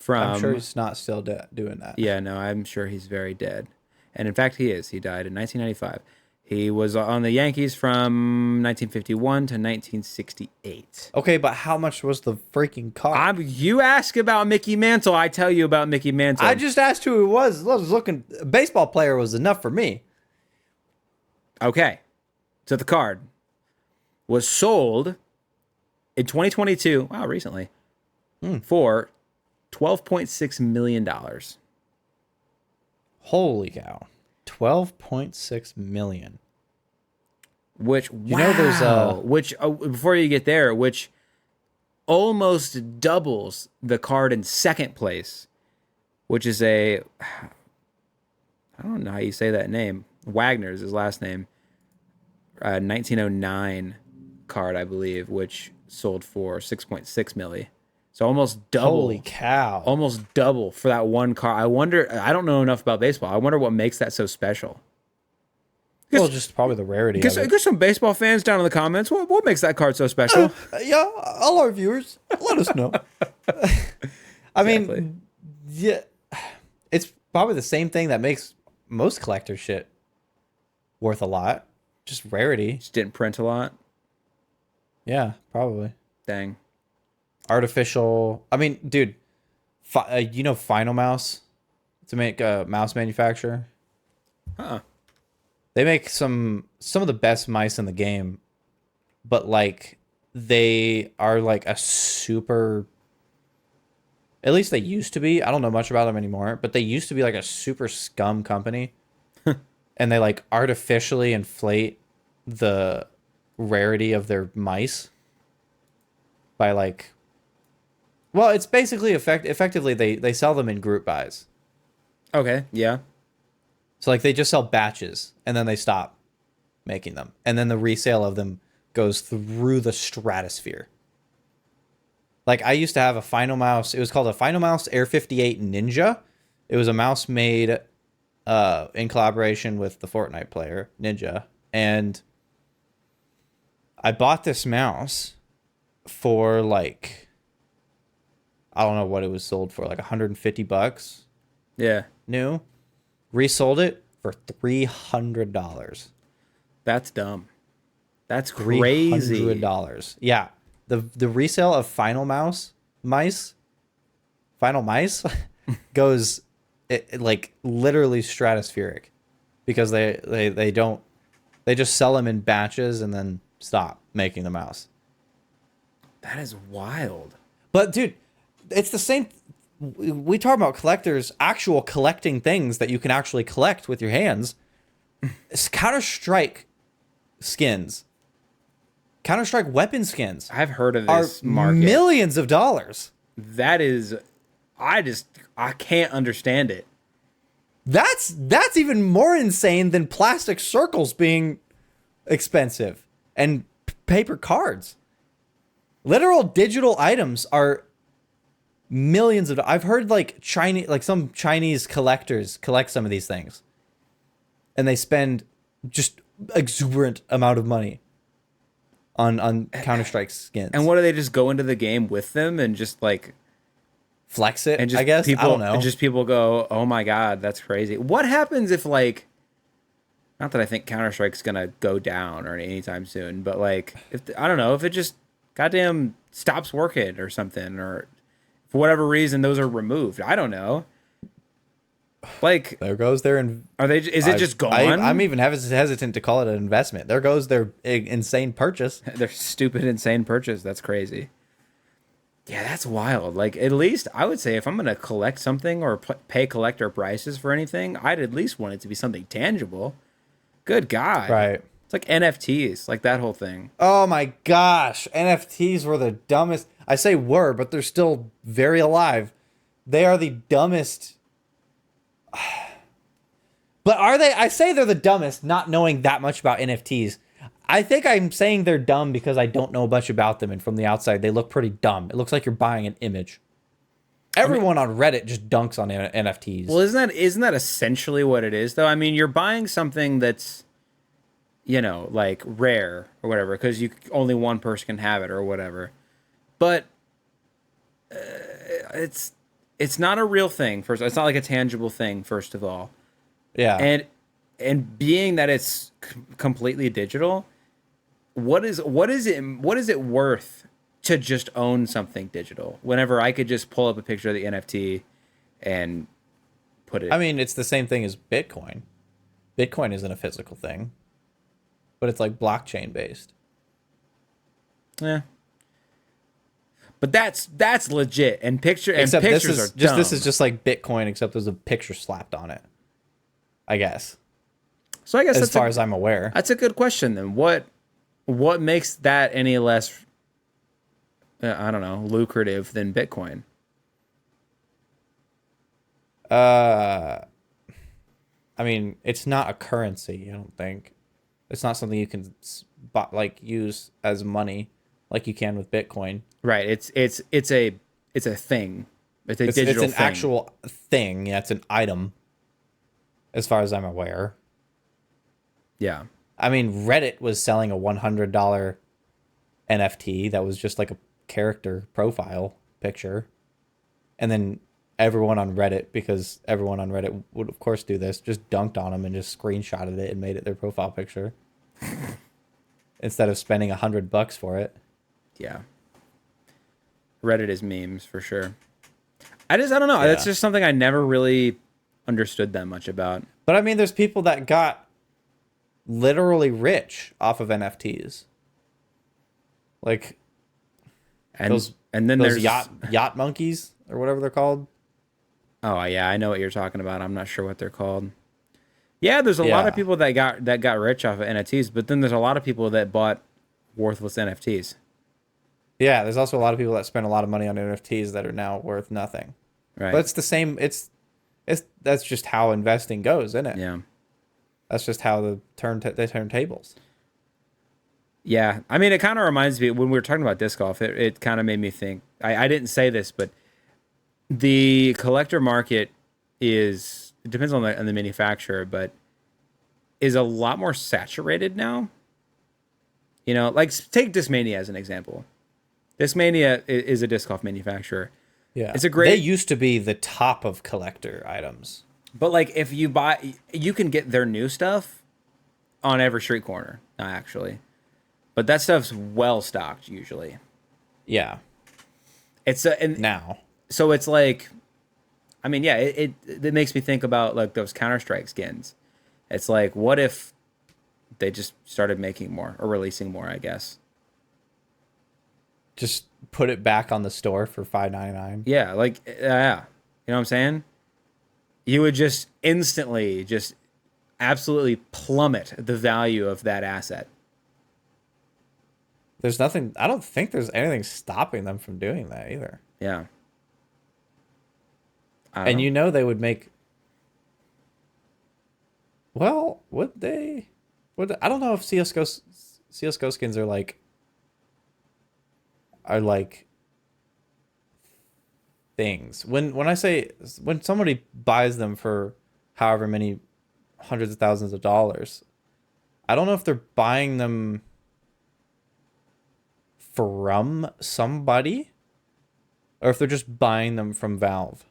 I'm sure he's not still doing that. Yeah, no, I'm sure he's very dead. And in fact, he is. He died in 1995. He was on the Yankees from 1951 to 1968. Okay, but how much was the freaking card? You ask about Mickey Mantle, I tell you about Mickey Mantle. I just asked who it was. I was looking. A baseball player was enough for me. Okay. So the card was sold in 2022, wow, recently, for $12.6 million. Holy cow. 12.6 million. Which, You know there's which, before you get there, which almost doubles the card in second place, which is I don't know how you say that name. Wagner's his last name. 1909 card, I believe, which sold for 6.6 milli. So almost double. Holy cow. Almost double for that one card. I don't know enough about baseball. I wonder what makes that so special. Well, just probably the rarity of it. Get some baseball fans down in the comments. What makes that card so special? Yeah, all our viewers, let us know. I Exactly. mean, yeah, it's probably the same thing that makes most collector shit worth a lot. Just rarity. Just didn't print a lot. Yeah, probably. Dang. Artificial. I mean, dude, you know Final Mouse to make a mouse manufacturer? Huh. They make some of the best mice in the game, but like they are like a super, at least they used to be. I don't know much about them anymore, but they used to be like a super scum company. And they like artificially inflate the rarity of their mice by like, well, it's basically effectively they sell them in group buys. Okay. Yeah. So like they just sell batches and then they stop making them. And then the resale of them goes through the stratosphere. Like I used to have a Final Mouse. It was called a Final Mouse Air 58 Ninja. It was a mouse made in collaboration with the Fortnite player Ninja. And I bought this mouse for like, I don't know what it was sold for, like $150 Yeah. new. Resold it for $300. That's dumb. That's crazy. $300. Yeah. The resale of Final Mice goes like literally stratospheric because they just sell them in batches and then stop making the mouse. That is wild. But dude, it's the same. We talk about collectors, actual collecting things that you can actually collect with your hands. It's Counter-Strike skins. Counter-Strike weapon skins I've heard of are this market. millions of dollars. That is, I can't understand it. That's even more insane than plastic circles being expensive and paper cards. Literal digital items are millions of. I've heard like some Chinese collectors collect some of these things, and they spend just exuberant amount of money on Counter-Strike skins. And what do they just go into the game with them and just like flex it? and just I guess people I don't know. and just people go, "Oh my god, that's crazy." What happens if like not that I think Counter-Strike's going to go down or anytime soon, but like if I don't know, if it just goddamn stops working or something, or for whatever reason those are removed. I don't know. Like There goes their. are they is it just gone? I'm even hesitant to call it an investment. There goes their insane purchase. Their stupid, insane purchase. That's crazy. Yeah, that's wild. Like, at least I would say if I'm going to collect something or pay collector prices for anything, I'd at least want it to be something tangible. Good God. Right. It's like NFTs, like that whole thing. Oh my gosh. NFTs were the dumbest. I say were, but they're still very alive. They are the dumbest. But are they? I say they're the dumbest, not knowing that much about NFTs. I think I'm saying they're dumb because I don't know much about them, and from the outside, they look pretty dumb. It looks like you're buying an image. Everyone on Reddit just dunks on NFTs. Well, isn't that essentially what it is, though? I mean, you're buying something that's, you know, like rare or whatever, because only one person can have it or whatever. But it's not a real thing. First, it's not like a tangible thing. First of all, yeah. and and being that it's completely digital, what is it worth to just own something digital whenever I could just pull up a picture of the NFT and put I it. mean, it's the same thing as Bitcoin. Bitcoin isn't a physical thing, but it's like blockchain based. Yeah. But that's legit, and Except this pictures is are just dumb. this is just like Bitcoin, except there's a picture slapped on it. I guess, So I guess as far as I'm aware. that's a good question. Then what makes that any less I don't know, lucrative than Bitcoin? Uh, I mean, it's not a currency. I don't think it's not something you can like use as money like you can with Bitcoin. Right. It's a thing. It's a It's digital an thing. actual thing. Yeah, it's an item, as far as I'm aware. Yeah. I mean, Reddit was selling a $100 NFT that was just like a character profile picture. And then everyone on Reddit, because everyone on Reddit would of course do this, just dunked on them and just screenshotted it and made it their profile picture instead of spending $100 for it. Yeah. Reddit is memes for sure. I don't know. Yeah. That's just something I never really understood that much about. But I mean, there's people that got literally rich off of NFTs. Like And those and then those there's yacht monkeys or whatever they're called. Oh yeah, I know what you're talking about. I'm not sure what they're called. Yeah, there's a lot of Yeah. people that got rich off of NFTs, but then there's a lot of people that bought worthless NFTs. Yeah, there's also a lot of people that spend a lot of money on NFTs that are now worth nothing. Right. But it's the same. It's that's just how investing goes, isn't it? Yeah. That's just how they turn tables. Yeah. I mean, it kind of reminds me when we were talking about disc golf, it kind of made me think. I didn't say this, but the collector market it depends on the manufacturer, but is a lot more saturated now. You know, like take Discmania as an example. Discmania is a disc golf manufacturer. Yeah, It's a great- They used to be the top of collector items. But like if you buy, you can get their new stuff on every street corner, actually. But that stuff's well stocked usually. Yeah. And Now. so it's like, I mean, yeah, it makes me think about like those Counter-Strike skins. It's like, what if they just started making more or releasing more? I guess. Just put it back on the store for $5.99. Yeah, like yeah, you know what I'm saying? You would just instantly just absolutely plummet the value of that asset. There's nothing. I don't think there's anything stopping them from doing that either. Yeah. And you know they would make. Well, would they? I don't know if CS:GO skins are like things. When I say when somebody buys them for however many hundreds of thousands of dollars, I don't know if they're buying them from somebody or if they're just buying them from Valve.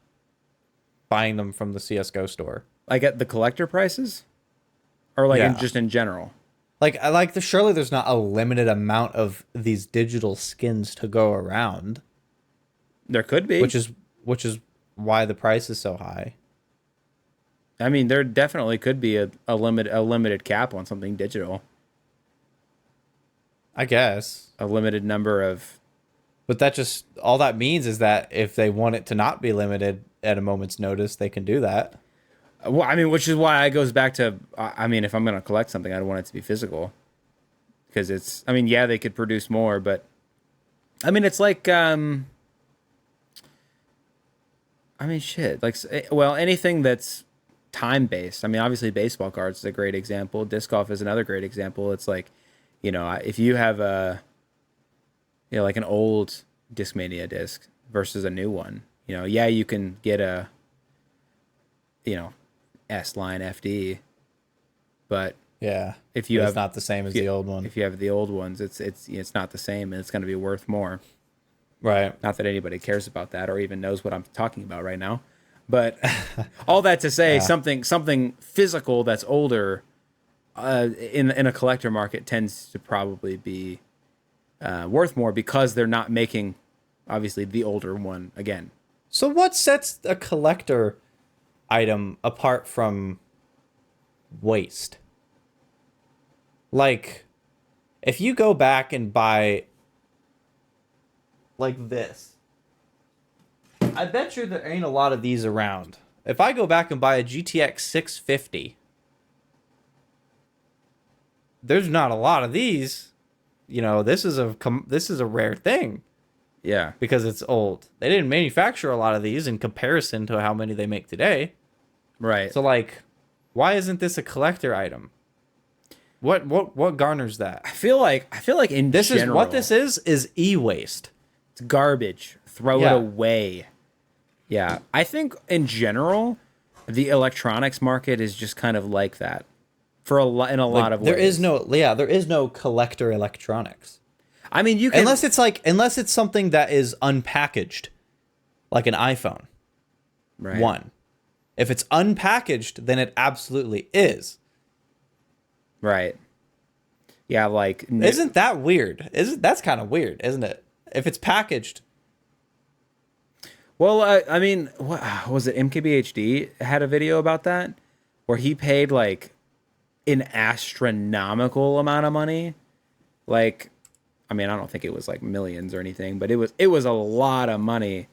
Buying them from the CS:GO store. Like at the collector prices, or like Yeah. just in general. Like I like the surely there's not a limited amount of these digital skins to go around, There could be. which is why the price is so high. I mean, there definitely could be a limited cap on something digital. I guess. A limited number of. But that just all that means is that if they want it to not be limited at a moment's notice, they can do that. Well, I mean, which is why it goes back to. I mean, if I'm going to collect something, I don't want it to be physical. Because it's. I mean, yeah, they could produce more, but. I mean, it's like. I mean, shit. Like, well, anything that's time based. I mean, obviously, baseball cards is a great example. Disc golf is another great example. It's like, you know, if you have like an old Discmania disc versus a new one, you know, yeah, you can get a, S-line FD, but Yeah. if you But have it's not the same as the old one. if you have the old ones, it's not the same, and it's going to be worth more. Right. Not that anybody cares about that or even knows what I'm talking about right now. But all that to say, Yeah. something physical that's older in a collector market tends to probably be worth more because they're not making obviously the older one again. So what sets a collector item apart from waste? Like, if you go back and buy like this, I bet you there ain't a lot of these around. If I go back and buy a GTX 650, there's not a lot of these. You know, this is a rare thing Yeah. because it's old. They didn't manufacture a lot of these in comparison to how many they make today. Right. So like, why isn't this a collector item? What garners that? I feel like in This is general, what this is e-waste. it's garbage. Throw Yeah. it away. Yeah. I think in general, the electronics market is just kind of like that for a lot in a lot of ways. There is no collector electronics. I mean, you can Unless it's something that is unpackaged, like an iPhone. right. One. If it's unpackaged, then it absolutely is. Right. Yeah, like Isn't that weird? That's kind of weird, isn't it? If it's packaged. well, I mean, what was it? MKBHD had a video about that where he paid like an astronomical amount of money. Like, I mean, I don't think it was like millions or anything, but it was a lot of money.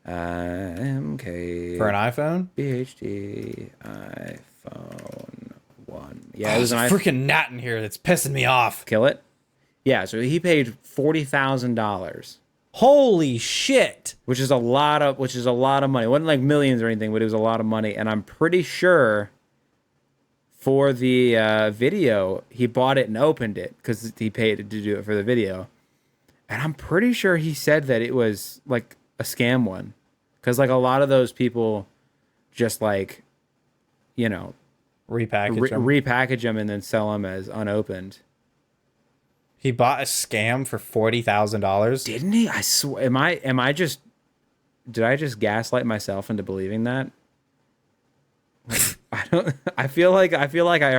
MKBHD For an iPhone? iPhone 1. Yeah, it was an There's a iPhone. freaking gnat in here that's pissing me off. Kill it. Yeah, so he paid $40,000. Holy shit. Which is a lot of money. It wasn't like millions or anything, but it was a lot of money. And I'm pretty sure for the video, he bought it and opened it because he paid to do it for the video. And I'm pretty sure he said that it was like a scam one. Because like a lot of those people just like, you know, Repackage them. repackage them and then sell them as unopened. He bought a scam for $40,000. Didn't he? I swear. Did I just gaslight myself into believing that? I don't. I feel like I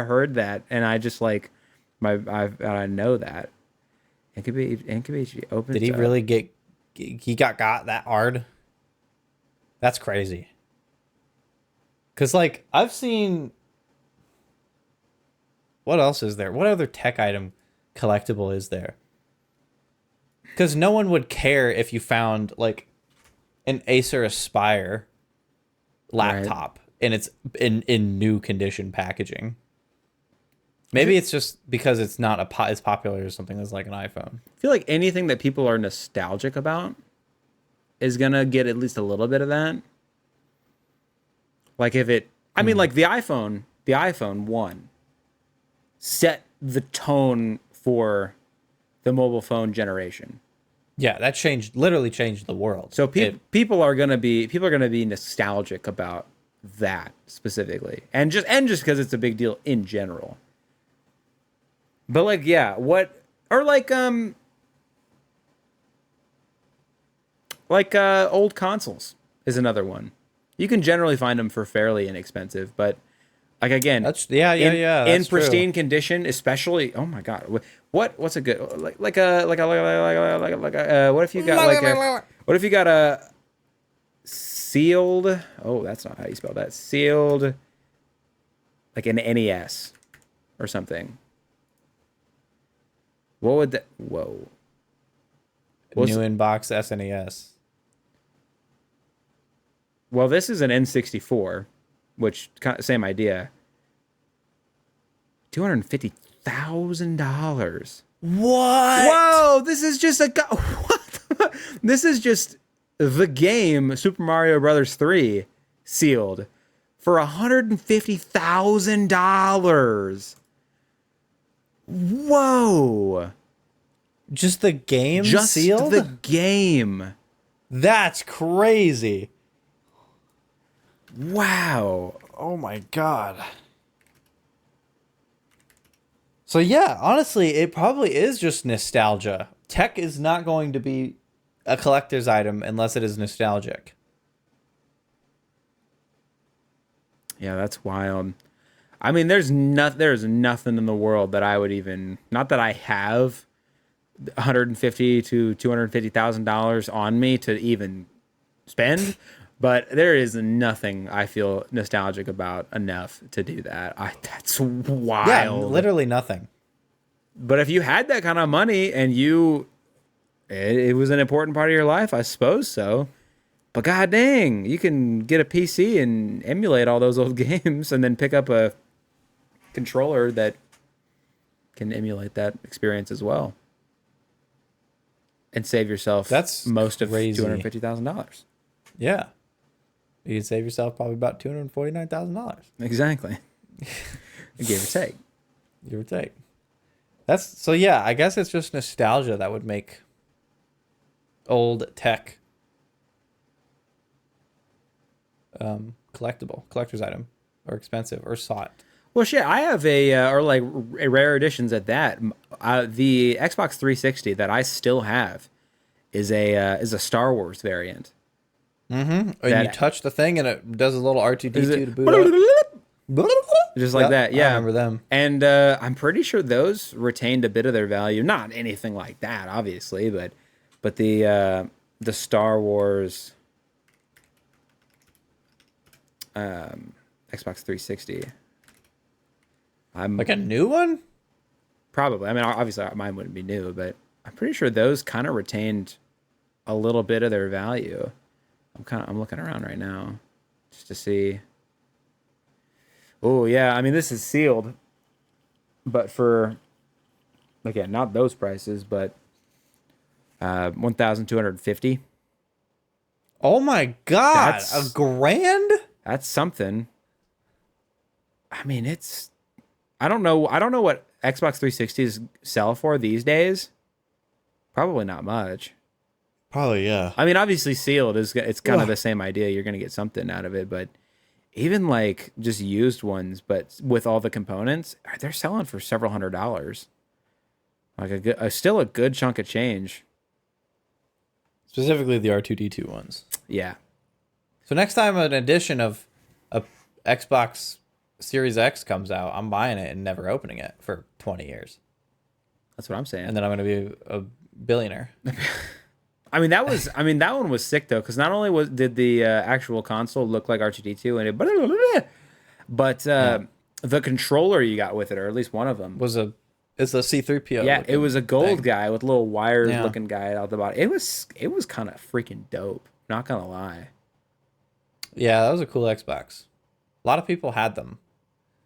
heard that, and I just like I know that. It could be open. Did he really get? He got that hard? That's crazy. Cause like I've seen. What else is there? What other tech item collectible is there? Because no one would care if you found like an Acer Aspire laptop and it's in new condition packaging. Maybe it's just because it's not as popular as something that's like an iPhone. I feel like anything that people are nostalgic about is gonna get at least a little bit of that. Like if it, I mean, like the iPhone 1 set the tone for the mobile phone generation. Yeah, that literally changed the world. So people are gonna be nostalgic about that specifically, and just because it's a big deal in general. But like, yeah, old consoles is another one. You can generally find them for fairly inexpensive, but like again, That's in that's true. pristine condition, especially. Oh my god, what's a good what if you got what if you got a sealed? Oh, that's not how you spell that. Sealed, like an NES or something. What would that? Whoa. New inbox SNES. Well, this is an N64, which same idea. $250,000. What? Whoa! This is just what? This is just the game Super Mario Brothers 3 sealed for $150,000. Whoa! Just the game Just sealed? the game. That's crazy. Wow. Oh my god. So yeah, honestly, it probably is just nostalgia. Tech is not going to be a collector's item unless it is nostalgic. Yeah, that's wild. I mean, there's nothing in the world that I would even, not that I have 150 to $250,000 on me to even spend, but there is nothing I feel nostalgic about enough to do that. That's Yeah, wild. literally nothing. But if you had that kind of money and it was an important part of your life, I suppose so. But god dang, you can get a PC and emulate all those old games and then pick up a controller that can emulate that experience as well. And save yourself That's most of crazy. $250,000. Yeah. You'd save yourself probably about $249,000. Exactly. Give or take. Give or take. That's so yeah, I guess it's just nostalgia that would make old tech collector's item, or expensive, or sought. Well, shit, I have a rare editions at that. The Xbox 360 that I still have is a Star Wars variant. And That- you touch the thing and it does a little R2D2 Is to it boot up. just like Yep, that? Yeah, I remember them. And I'm pretty sure those retained a bit of their value. Not anything like that, obviously, but the Star Wars Xbox 360. I'm Like a new one? probably. I mean, obviously mine wouldn't be new, but I'm pretty sure those kind of retained a little bit of their value. I'm looking around right now just to see. Oh yeah, I mean this is sealed, but for again not those prices, but 1,250. Oh my god, That's- $1,000? That's something. I mean, it's. I don't know what Xbox 360s sell for these days. Probably not much. Probably, yeah. I mean, obviously sealed it's kind Ugh. of the same idea. You're gonna get something out of it, but even like just used ones, but with all the components, they're selling for several $100s. Like still a good chunk of change. Specifically the R2D2 ones. Yeah. So next time an edition of a Xbox Series X comes out, I'm buying it and never opening it for 20 years. That's what I'm saying. And then I'm going to be a billionaire. I mean that one was sick though, because not only did the actual console look like R2D2 and it, but the controller you got with it, or at least one of them, It's a C3PO. yeah, it was a gold thing. guy with little wires Yeah. looking guy out the bottom. It was kind of freaking dope. Not gonna lie. Yeah, that was a cool Xbox. A lot of people had them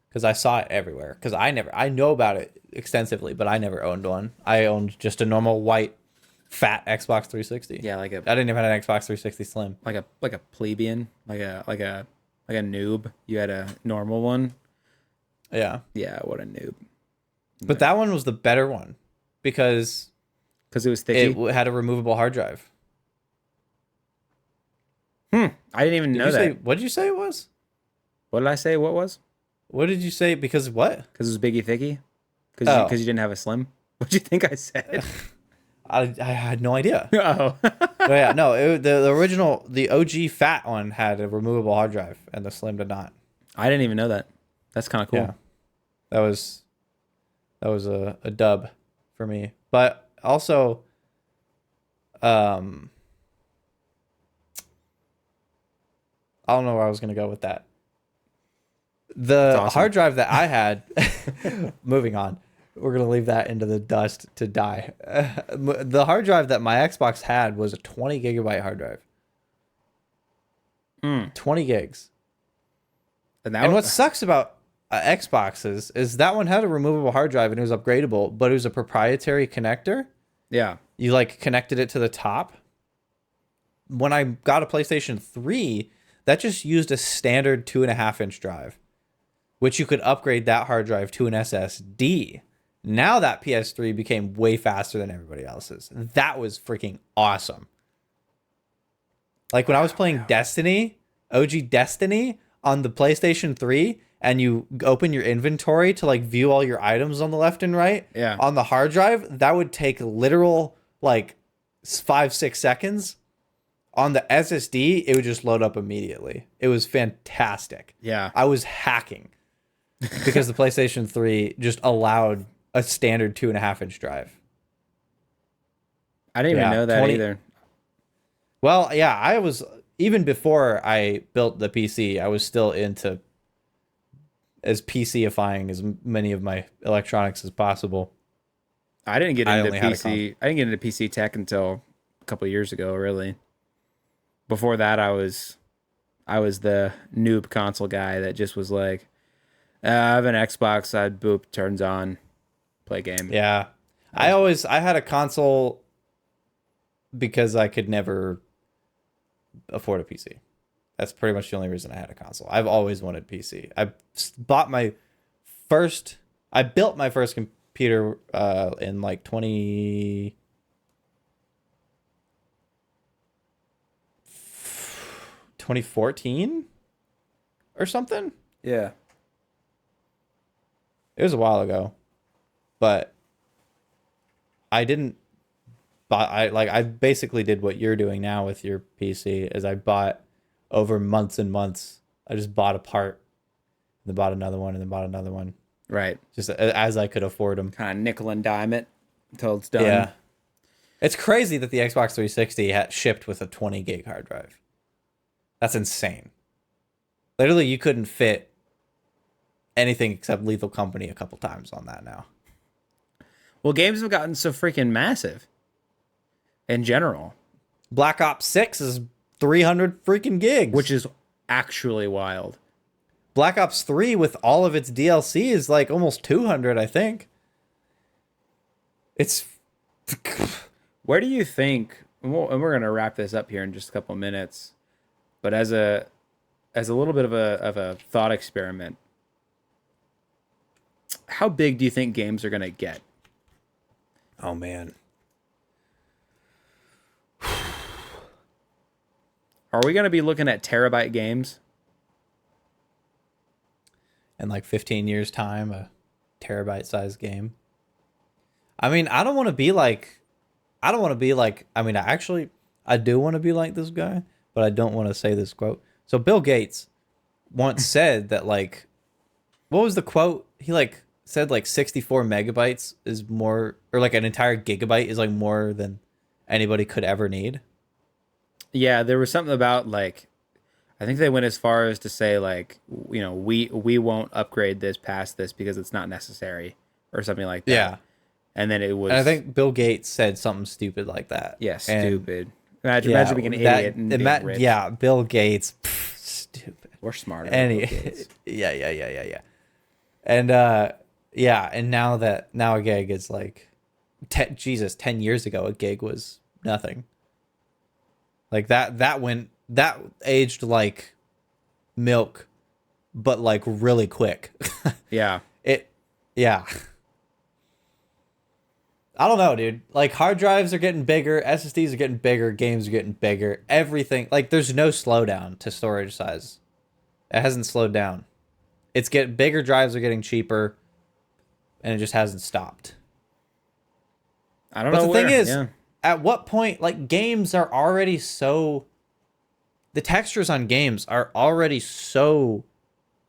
because I saw it everywhere. Because I know about it extensively, but I never owned one. I owned just a normal white, fat Xbox 360. Yeah, I didn't even have an Xbox 360 Slim. like a plebeian, like a noob. You had a normal one. Yeah, Yeah, what a noob. but that one was the better one because Because it was thick. had a removable hard drive. I didn't even know that. What did you say it was? What did I say? What was? What did you say? Because what? Because it was Biggie Thicky. Because Oh. you didn't have a Slim. What do you think I said? I had no idea. Oh. But yeah, no, the original, the OG fat one had a removable hard drive, and the Slim did not. I didn't even know that. That's kind of cool. Yeah, that was a dub for me. But also, I don't know where I was gonna go with that. The That's awesome. hard drive that I had, moving on, we're gonna leave that into the dust to die. The hard drive that my Xbox had was a 20 gigabyte hard drive. 20 gigs. And what sucks about Xboxes is that one had a removable hard drive and it was upgradable, but it was a proprietary connector. Yeah. You like connected it to the top. When I got a PlayStation 3, that just used a standard 2.5-inch drive, which you could upgrade that hard drive to an SSD. Now that PS3 became way faster than everybody else's. That was freaking awesome. Like when I was playing Destiny, OG Destiny on the PlayStation 3, and you open your inventory to like view all your items on the left and right. Yeah. On the hard drive, that would take literal like 5-6 seconds. on the SSD, it would just load up immediately. It was fantastic. Yeah. I was hacking because the PlayStation 3 just allowed a standard 2.5-inch drive. I didn't even know that either. Well, yeah, I was, even before I built the PC, I was still into as PC-ifying as many of my electronics as possible. I didn't get into PC. I didn't get into PC tech until a couple of years ago, really. Before that, I was the noob console guy that just was like, I have an Xbox, I'd boop, turns on, play game. Yeah. I had a console because I could never afford a PC. That's pretty much the only reason I had a console. I've always wanted PC. I built my first computer in like 2014 or something. Yeah. It was a while ago, but I didn't buy. I basically did what you're doing now with your PC. Is I bought over months and months. I just bought a part, and then bought another one, and then bought another one. Right. Just as I could afford them. Kind of nickel and dime it until it's done. Yeah. It's crazy that the Xbox 360 shipped with a 20 gig hard drive. That's insane. Literally, you couldn't fit anything except Lethal Company a couple times on that now. Well, games have gotten so freaking massive in general. Black Ops 6 is 300 freaking gigs. Which is actually wild. Black Ops 3 with all of its DLC is like almost 200, I think. It's... Where do you think, and we're going to wrap this up here in just a couple of minutes, but as a little bit of a thought experiment, how big do you think games are going to get? Oh, man. Are we going to be looking at terabyte games? In like 15 years' time, a terabyte-sized game. I mean, I don't want to be like... I mean, I do want to be like this guy, but I don't want to say this quote. So Bill Gates once said that, like... What was the quote? He, like, said, like, 64 megabytes is more... Or, like, an entire gigabyte is, like, more than anybody could ever need. Yeah, there was something about, like... I think they went as far as to say, like, you know, we won't upgrade this past this because it's not necessary or something like that. Yeah. And then it was... And I think Bill Gates said something stupid like that. Yeah, And stupid. Imagine being an idiot and being rich. Yeah, Bill Gates. Stupid. We're smarter. Yeah. And and now a gig is like 10 years ago a gig was nothing. Like that aged like milk, but like really quick. Yeah. Yeah. I don't know, dude. Like, hard drives are getting bigger, SSDs are getting bigger, games are getting bigger, everything. Like, there's no slowdown to storage size. It hasn't slowed down. Bigger drives are getting cheaper, and it just hasn't stopped. I don't know. But the thing is, at what point, like, games are already so... The textures on games are already so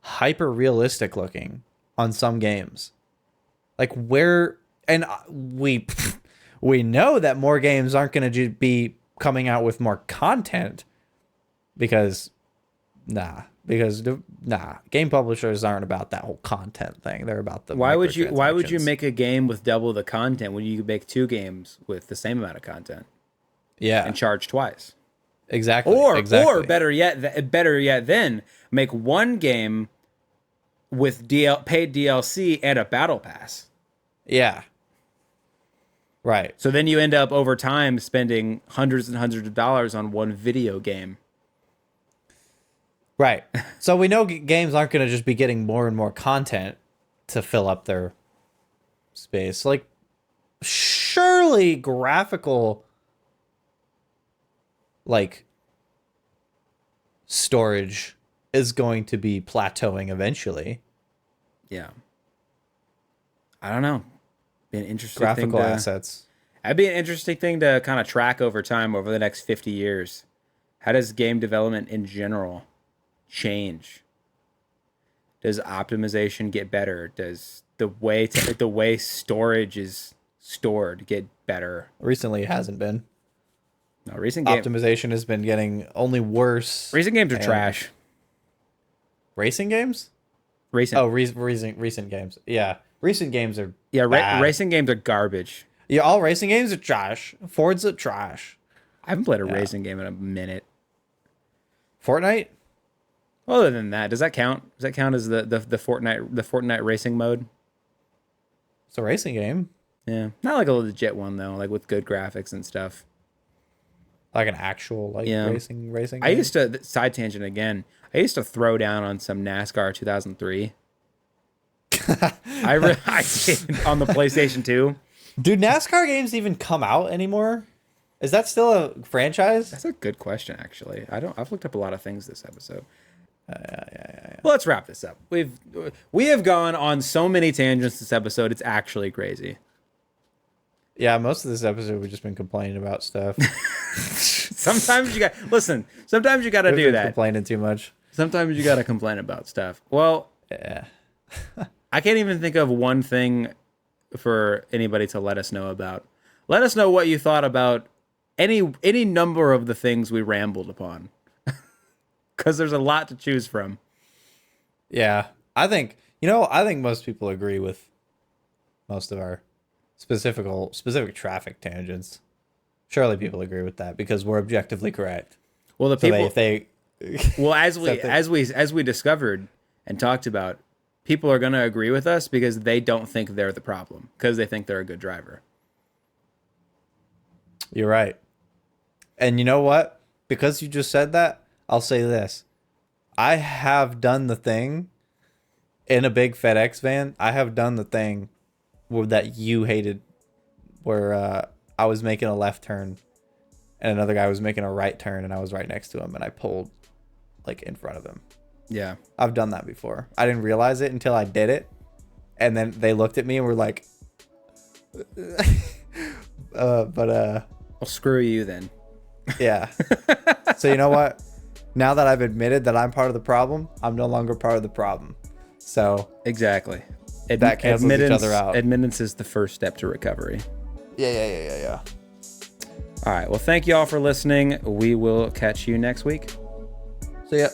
hyper-realistic looking on some games. Like, where... And we know that more games aren't going to be coming out with more content because game publishers aren't about that whole content thing. They're about the Why would you make a game with double the content when you could make 2 games with the same amount of content? Yeah, and charge twice. Exactly. Or better yet, then make 1 game with paid DLC and a battle pass. Yeah. Right. So then you end up over time spending hundreds and hundreds of dollars on 1 video game. Right. So we know games aren't going to just be getting more and more content to fill up their space. Like, surely graphical, like, storage is going to be plateauing eventually. Yeah. I don't know. Be an interesting graphical assets. That'd be an interesting thing to kind of track over time over the next 50 years. How does game development in general change? Does optimization get better? Does the way storage is stored get better? Recently, it hasn't been. No, recent Optimization has been getting only worse. games are and- trash. Racing games? Recent, Oh, recent games. Yeah, recent games are yeah, bad. racing games are garbage. Yeah, all racing games are trash. Ford's are trash. I haven't played a racing game in a minute. Fortnite? Other than that, does that count? Does that count as the Fortnite racing mode? It's a racing game. Yeah, not like a legit one though, like with good graphics and stuff. Like an actual Yeah. racing game. I used to side tangent again. I used to throw down on some NASCAR 2003. I did on the PlayStation 2. Do NASCAR games even come out anymore? Is that still a franchise? That's a good question, actually. I've looked up a lot of things this episode. Yeah. Well, let's wrap this up. We have gone on so many tangents this episode. It's actually crazy. Yeah, most of this episode we've just been complaining about stuff. Sometimes you got Sometimes you got to We've do been that. complaining too much. Sometimes you got to complain about stuff. Well, Yeah. I can't even think of one thing for anybody to let us know about. Let us know what you thought about any number of the things we rambled upon. Because there's a lot to choose from. Yeah. I think most people agree with most of our specific traffic tangents. Surely people agree with that because we're objectively correct. Well, the So people, if they well, as Except we discovered and talked about, people are going to agree with us because they don't think they're the problem because they think they're a good driver. You're right. And you know what? Because you just said that, I'll say this. I have done the thing in a big FedEx van. I have done the thing that you hated where I was making a left turn and another guy was making a right turn and I was right next to him and I pulled like in front of him. Yeah. I've done that before. I didn't realize it until I did it. And then they looked at me and were like, Well, screw you then. yeah. So you know what? Now that I've admitted that I'm part of the problem, I'm no longer part of the problem. So Exactly. That cancels each other out. Admittance is the first step to recovery. yeah. All right. Well, thank you all for listening. We will catch you next week. So yeah.